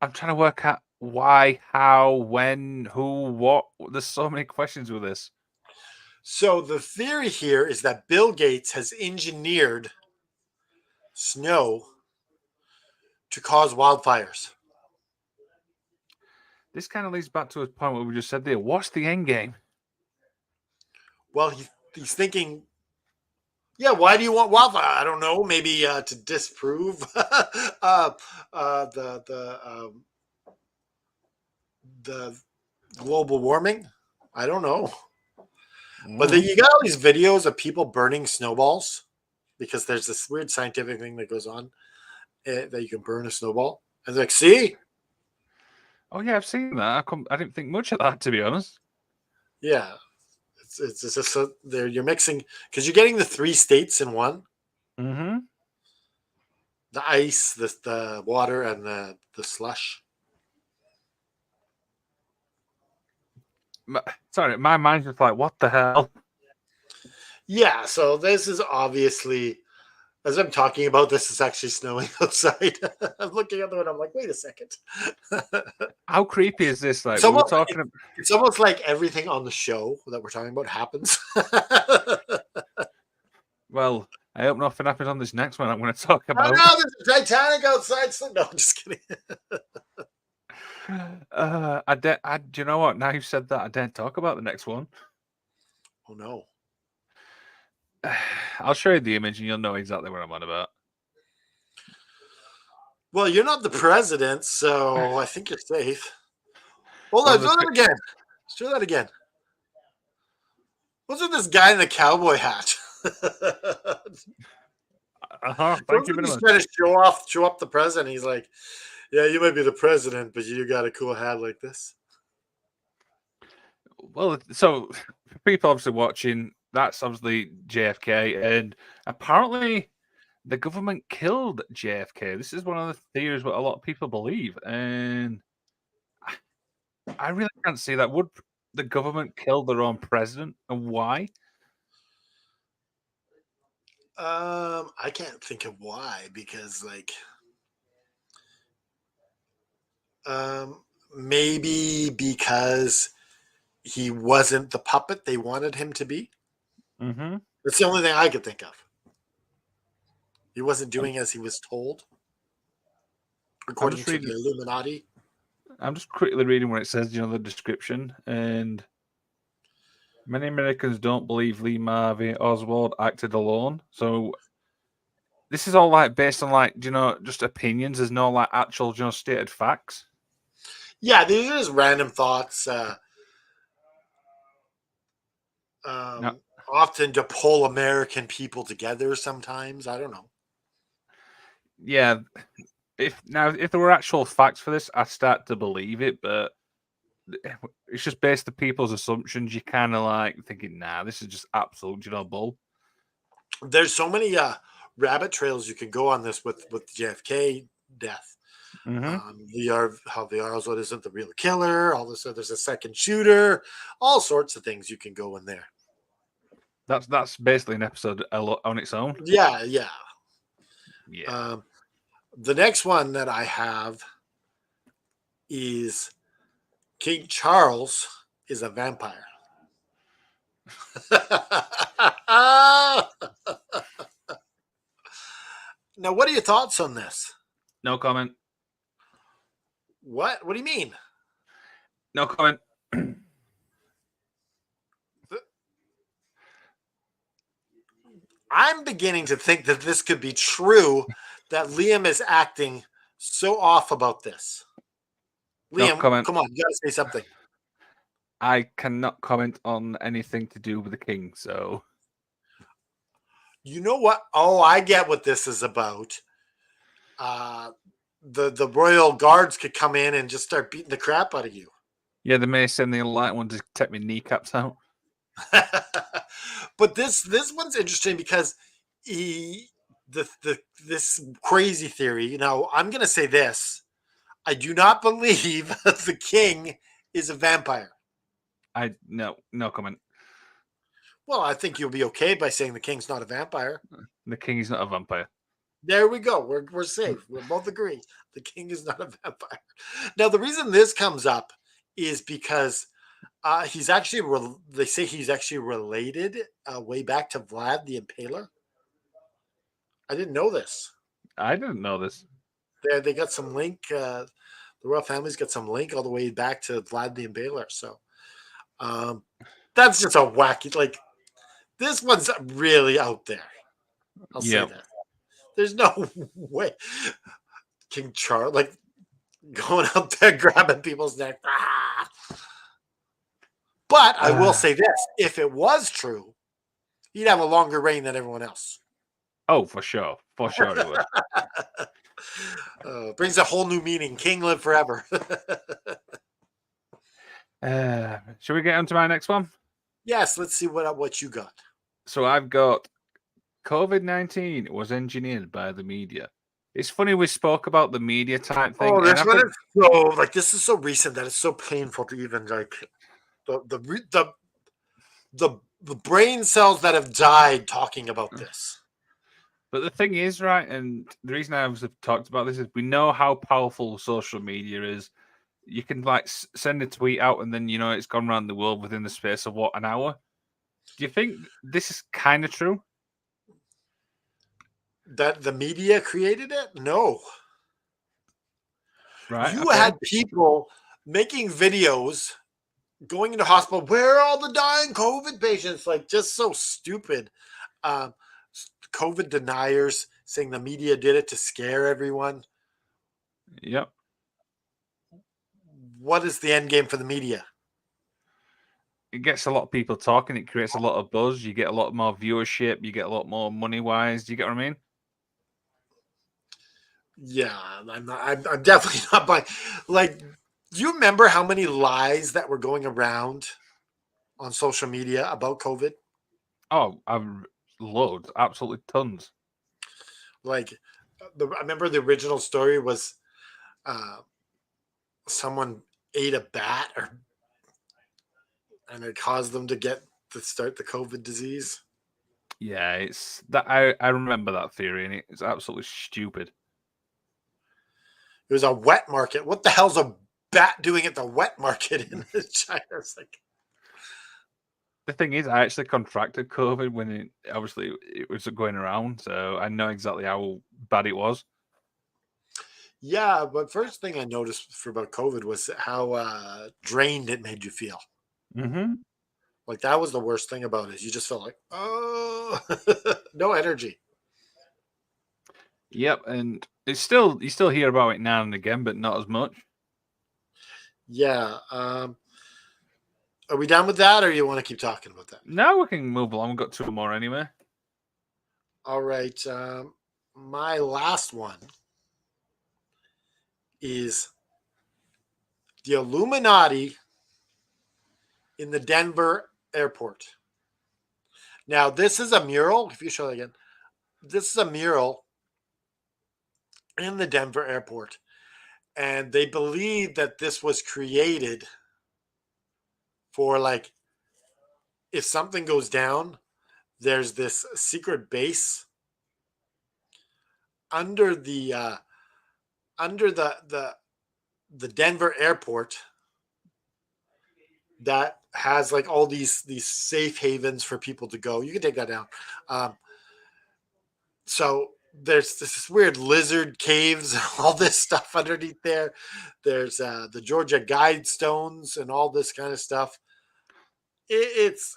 I'm trying to work out why, how, when, who, what. There's so many questions with this. So the theory here is that Bill Gates has engineered snow to cause wildfires. This kind of leads back to a point where we just said there. What's the end game? Well, he's thinking, yeah, why do you want wildfire? I don't know. Maybe to disprove the global warming. I don't know. But you got all these videos of people burning snowballs because there's this weird scientific thing that goes on that you can burn a snowball. And it's like, see? Oh, yeah, I've seen that. I didn't think much of that, to be honest. Yeah. It's just there. You're mixing because you're getting the 3 states in one. Mm-hmm. The ice, the water, and the slush. Sorry, my mind's just like, what the hell? Yeah, so this is obviously As I'm talking about this, it's actually snowing outside. I'm looking at the window. I'm like, wait a second. How creepy is this? Like It's we were almost, talking. it's almost like everything on the show that we're talking about happens. Well, I hope nothing happens on this next one I'm going to talk Oh about. no, there's a Titanic outside. No, I'm just kidding. Do you know what? Now you've said that, I daren't talk about the next one. Oh no. I'll show you the image and you'll know exactly what I'm on about. Well, you're not the president, so I think you're safe. Hold Well, on, do that again. Let's do that again. What's with this guy in the cowboy hat? Thank you very He's much. trying to show up the president. He's like, yeah, you might be the president, but you got a cool hat like this. Well, so for people obviously watching, that's obviously JFK, and apparently the government killed JFK. This is one of the theories what a lot of people believe, and I really can't see that. Would the government kill their own president, and why? I can't think of why, because maybe because he wasn't the puppet they wanted him to be. Mm-hmm. That's the only thing I could think of. He wasn't doing as he was told, according to the Illuminati. I'm just quickly reading what it says, the description, and many Americans don't believe Lee Harvey Oswald acted alone. So this is all based on just opinions. There's no actual stated facts. Yeah, these are just random thoughts. No. Often to pull American people together. Sometimes I don't know. Yeah, if there were actual facts for this, I start to believe it, but it's just based on people's assumptions. You kind of thinking, nah, this is just absolute, bull. There's so many rabbit trails you can go on this with the JFK death. Mm-hmm. How the Oswald isn't the real killer. All this, there's a second shooter. All sorts of things you can go in there. That's basically an episode on its own. Yeah. Yeah. The next one that I have is King Charles is a vampire. Now, what are your thoughts on this? No comment. What? What do you mean? No comment. I'm beginning to think that this could be true, that Liam is acting so off about this. Liam, come on, you got to say something. I cannot comment on anything to do with the king, so... You know what? Oh, I get what this is about. The royal guards could come in and just start beating the crap out of you. Yeah, they may send the light one to take my kneecaps out. But this one's interesting because this crazy theory. Now, I'm going to say this: I do not believe the king is a vampire. No comment. Well, I think you'll be okay by saying the king's not a vampire. The king is not a vampire. There we go. We're safe. We both agree. The king is not a vampire. Now, the reason this comes up is because he's actually, they say he's actually related way back to Vlad the Impaler. I didn't know this. I didn't know this. They got some link. The royal family's got some link all the way back to Vlad the Impaler. So that's just a wacky, this one's really out there. I'll say that. There's no way King Charles, going out there grabbing people's neck. Ah! But I will say this: if it was true, he'd have a longer reign than everyone else. Oh, for sure. For sure he would. Brings a whole new meaning. King live forever. Should we get on to my next one? Yes, let's see what you got. So I've got COVID-19 was engineered by the media. It's funny we spoke about the media type thing. Oh, this one is so this is so recent that it's so painful to even the brain cells that have died talking about this. But the thing is, right, and the reason I've talked about this is we know how powerful social media is. You can like send a tweet out, and then it's gone around the world within the space of an hour. Do you think this is kind of true? That the media created it? No. Right. You Okay. had people making videos going into hospital. Where are all the dying COVID patients? Like, just so stupid. Um, COVID deniers saying the media did it to scare everyone. Yep. What is the end game for the media? It gets a lot of people talking. It creates a lot of buzz. You get a lot more viewership. You get a lot more money wise. Do you get what I mean? Yeah, I'm definitely not buying. Like, do you remember how many lies that were going around on social media about COVID? Oh, I've loads, absolutely tons. Like, I remember the original story was uh, someone ate a bat, and it caused them to start the COVID disease. Yeah, it's that I remember that theory, and it's absolutely stupid. It was a wet market. What the hell's a bat doing at the wet market in China? It's like, The thing is, I actually contracted COVID when it was going around, so I know exactly how bad it was. yeah, but first thing I noticed for about COVID was how drained it made you feel. Mm-hmm. Like, that was the worst thing about it. You just felt like, oh, no energy. Yep, and it's still you still hear about it now and again, but not as much. Yeah. Are we done with that, or you want to keep talking about that? Now we can move along. We've got two more anyway. All right. My last one is the Illuminati in the Denver airport. Now, this is a mural. If you show that again, this is a mural in the Denver airport. And they believe that this was created for, like, if something goes down, there's this secret base under the Denver airport that has like all these safe havens for people to go. You can take that down. So there's this weird lizard caves, all this stuff underneath there. There's the Georgia Guidestones and all this kind of stuff. It's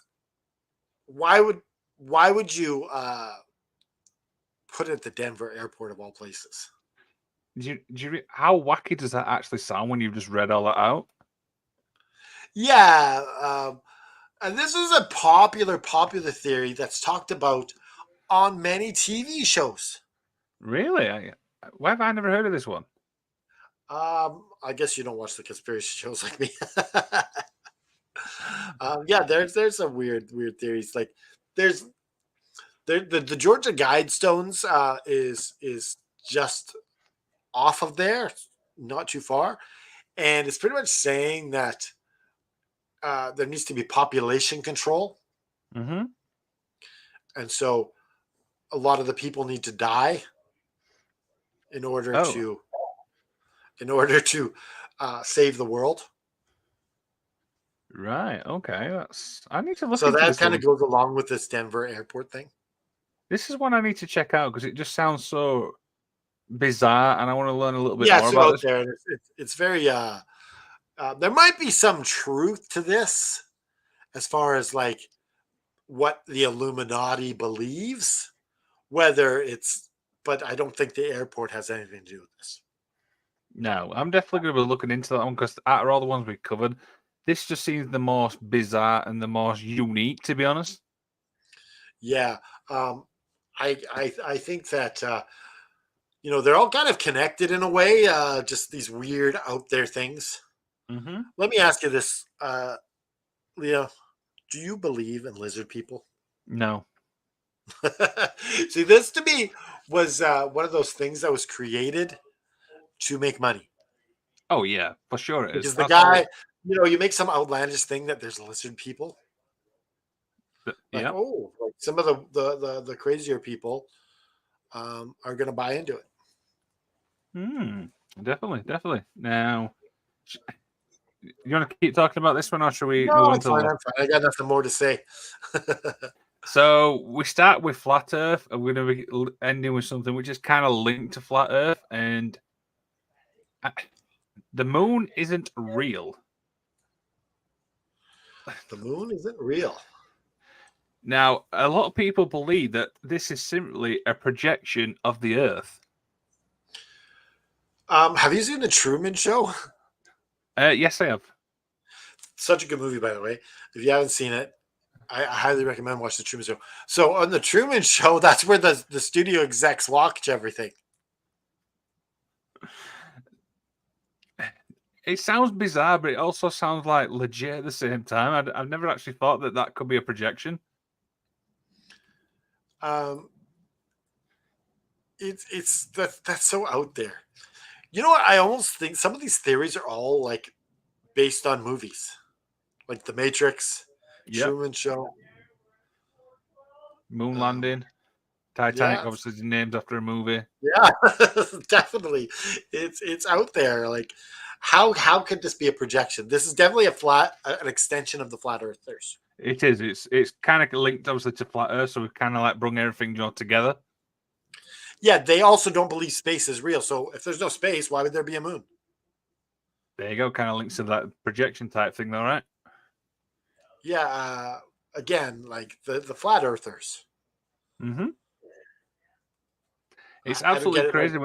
why would you put it at the Denver airport of all places? How wacky does that actually sound when you've just read all that out? Yeah, and this is a popular theory that's talked about on many TV shows. Really? Why have I never heard of this one? I guess you don't watch the conspiracy shows like me. Yeah, there's some weird theories. Like, there's the Georgia Guidestones is just off of there, not too far, and it's pretty much saying that there needs to be population control, Mm-hmm. and so a lot of the people need to die in order Oh. to save the world. Right. Okay. I need to look So into that this kind of one. goes along with this Denver airport thing. This is one I need to check out because it just sounds so bizarre, and I want to learn a little bit Yeah, more it's about out this. there, and it's very. There might be some truth to this, as far as like what the Illuminati believes. Whether it's, but I don't think the airport has anything to do with this. No, I'm definitely going to be looking into that one because out of all the ones we covered, this just seems the most bizarre and the most unique, to be honest. Yeah, I think that they're all kind of connected in a way. Just these weird out there things. Mm-hmm. Let me ask you this, Leah. Do you believe in lizard people? No. See, this to me was one of those things that was created to make money. Oh yeah, for sure it is. Because the That's all guy, you make some outlandish thing that there's lizard people. Like, yeah. oh, like some of the crazier people are going to buy into it. Definitely. Now, you want to keep talking about this one, or should we No, move on I'm to fine. the... I'm fine. I got nothing more to say. So we start with flat Earth, and we're going to be ending with something which is kind of linked to flat Earth, and the moon isn't real. The moon isn't real. Now, a lot of people believe that this is simply a projection of the Earth. Have you seen the Truman Show? Yes, I have. Such a good movie, by the way. If you haven't seen it, I highly recommend watching the Truman Show. So on the Truman Show, that's where the studio execs watch everything. It sounds bizarre, but it also sounds like legit at the same time. I've never actually thought that could be a projection. That's so out there. You know what? I almost think some of these theories are all like based on movies, like The Matrix, Truman Show, Moon landing, Titanic. yeah. Obviously, is named after a movie. Yeah, definitely. It's out there. Like, how could this be a projection? This is definitely an extension of the flat earthers. It is. It's kind of linked obviously to flat Earth, so we kind of like brung everything together. Yeah, they also don't believe space is real. So if there's no space, why would there be a moon? There you go. Kind of links to that projection type thing, though, right? Yeah. Again, like the flat earthers. Mm-hmm. It's I don't absolutely get it, crazy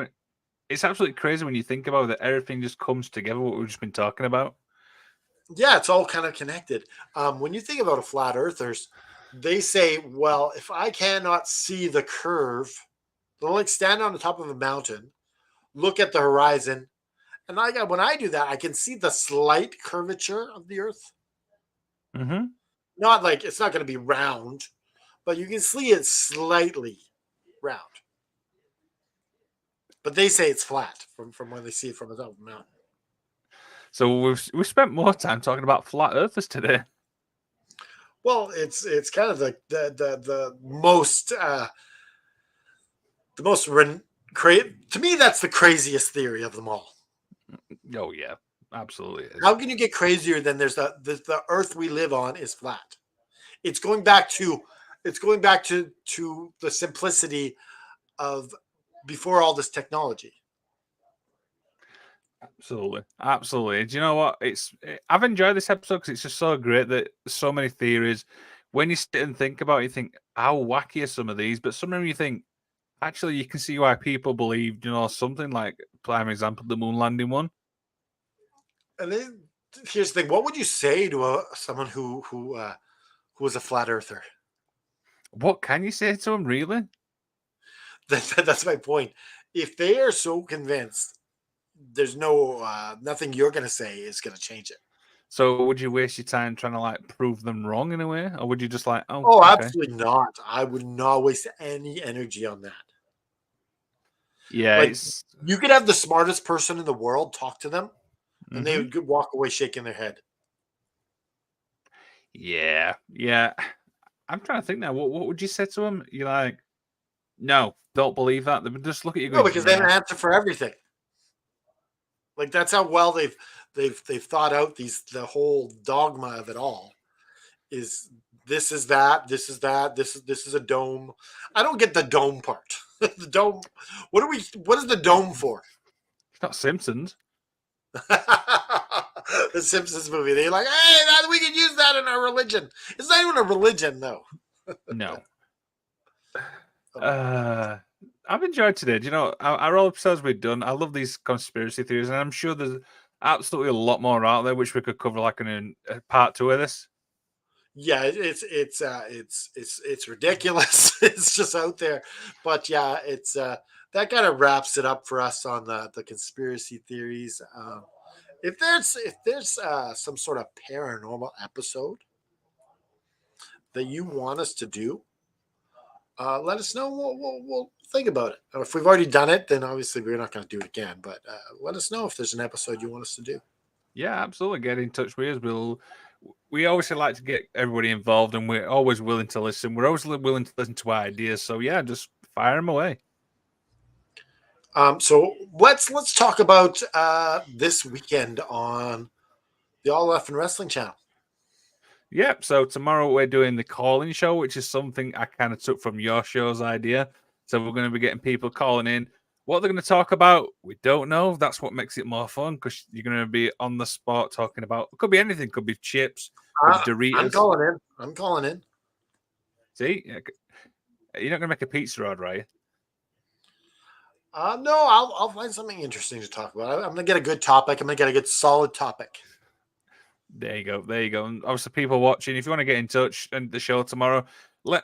it's absolutely crazy when you think about it, that everything just comes together. What we've just been talking about. Yeah, it's all kind of connected. When you think about a flat earthers, they say, well, if I cannot see the curve, they'll like stand on the top of a mountain, look at the horizon, and when I do that, I can see the slight curvature of the earth. Mm-hmm. Not like it's not going to be round, but you can see it slightly round. But they say it's flat from when they see it from the top of the mountain. So we've spent more time talking about flat earthers today. Well, it's kind of the most to me, that's the craziest theory of them all. Oh yeah, absolutely. How can you get crazier than the earth we live on is flat? It's going back to the simplicity of before all this technology. Absolutely. Do you know what? I've enjoyed this episode because it's just so great that so many theories. When you sit and think about it, you think how wacky are some of these, but some of them you think actually you can see why people believed, something like prime example, the moon landing one. And then here's the thing: what would you say to someone who was a flat earther? What can you say to them, really? That's my point. If they are so convinced, there's nothing you're going to say is going to change it. So would you waste your time trying to like prove them wrong in a way, or would you just like, oh, okay. Absolutely not. I would not waste any energy on that. Yeah, like, you could have the smartest person in the world talk to them, and they would walk away shaking their head. Yeah. I'm trying to think now. What would you say to them? You're like, no, don't believe that. They would just look at you. No, because they have an answer for everything. Like that's how well they've thought out the whole dogma of it all. Is this is that, this is that, this is a dome. I don't get the dome part. The dome. What is the dome for? It's not Simpsons. The Simpsons movie. They're like, hey, we can use that in our religion. It's not even a religion, though. No. I've enjoyed today. Do you know, our all episodes we've done, I love these conspiracy theories, and I'm sure there's absolutely a lot more out there which we could cover like in a part 2 of this. Yeah, it's ridiculous. It's just out there. But yeah, it's that kind of wraps it up for us on the conspiracy theories. If there's some sort of paranormal episode that you want us to do, let us know. We'll think about it. Or if we've already done it, then obviously we're not going to do it again. But let us know if there's an episode you want us to do. Yeah, absolutely. Get in touch with us. We obviously like to get everybody involved, and we're always willing to listen. We're always willing to listen to our ideas. So yeah, just fire them away. So let's talk about this weekend on the All Left and Wrestling channel. Yep. So tomorrow we're doing the calling show, which is something I kind of took from your show's idea. So we're going to be getting people calling in. What they're going to talk about, we don't know. That's what makes it more fun because you're going to be on the spot talking about. It could be anything. Could be chips. Could be Doritos. I'm calling in. I'm calling in. See, you're not going to make a pizza order, are you? No, I'll find something interesting to talk about. I'm gonna get a good topic. I'm gonna get a good solid topic. There you go. There you go. And obviously, people watching, if you want to get in touch and the show tomorrow,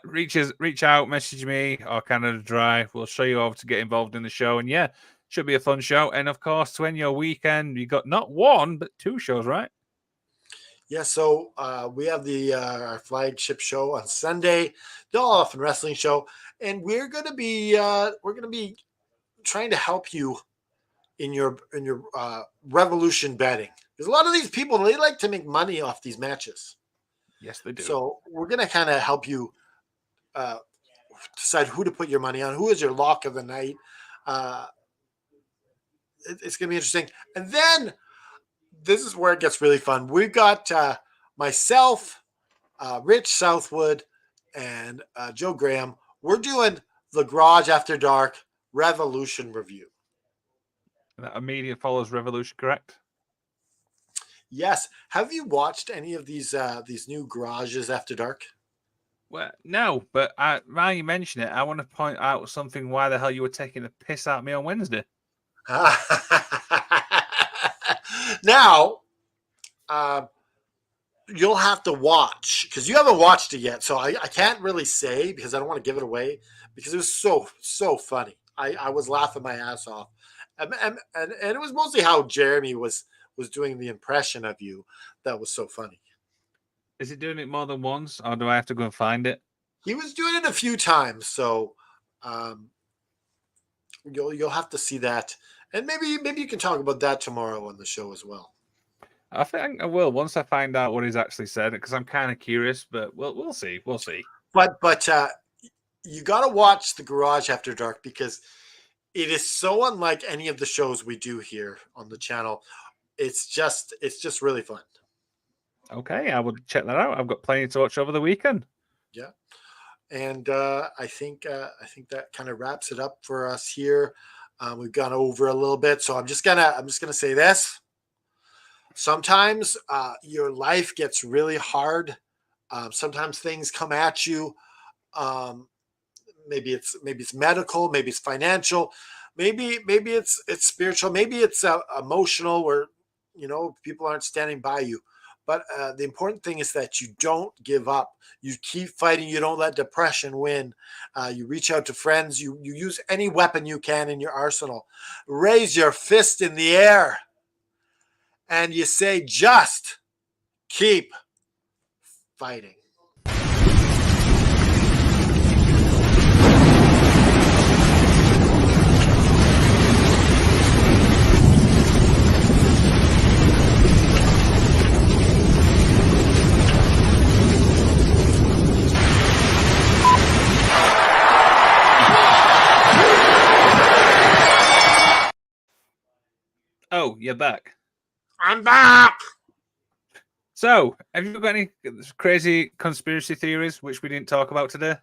reach out, message me or Canada Drive. We'll show you over to get involved in the show. And yeah, should be a fun show. And of course, to end your weekend, you got not one but two shows, right? Yeah. So we have our flagship show on Sunday, the All Off and Wrestling show, and we're gonna be trying to help you in your revolution betting, because a lot of these people, they like to make money off these matches. Yes, they do. So we're going to kind of help you decide who to put your money on, who is your lock of the night. It's going to be interesting. And then this is where it gets really fun. We've got myself, Rich Southwood, and Joe Graham. We're doing the Garage After Dark Revolution review. That immediately follows Revolution, correct? Yes. Have you watched any of these new Garages After Dark? Well, no, but while you mention it, I want to point out something. Why the hell you were taking the piss out of me on Wednesday? Now, you'll have to watch because you haven't watched it yet. So I can't really say because I don't want to give it away because it was so funny. I was laughing my ass off. And it was mostly how Jeremy was doing the impression of you that was so funny. Is he doing it more than once, or do I have to go and find it? He was doing it a few times, so you'll have to see that, and maybe you can talk about that tomorrow on the show as well. I think I will once I find out what he's actually said, because I'm kind of curious. But we'll see. We'll see. But you got to watch the Garage After Dark because it is so unlike any of the shows we do here on the channel. It's just really fun. Okay, I will check that out. I've got plenty to watch over the weekend. Yeah, and I think that kind of wraps it up for us here. We've gone over a little bit, so I'm just gonna say this. Sometimes your life gets really hard. Sometimes things come at you. Maybe it's medical, maybe it's financial, maybe it's spiritual, maybe it's emotional, where people aren't standing by you. But the important thing is that you don't give up. You keep fighting. You don't let depression win. You reach out to friends. You use any weapon you can in your arsenal. Raise your fist in the air, and you say, "Just keep fighting." Oh, you're back. I'm back. So, have you got any crazy conspiracy theories which we didn't talk about today?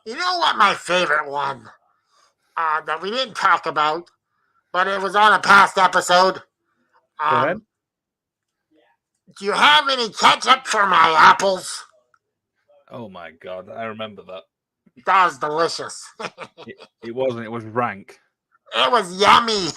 You know what my favorite one that we didn't talk about, but it was on a past episode. Go ahead. Do you have any ketchup for my apples? Oh my god, I remember that. That was delicious. It wasn't. It was rank. It was yummy.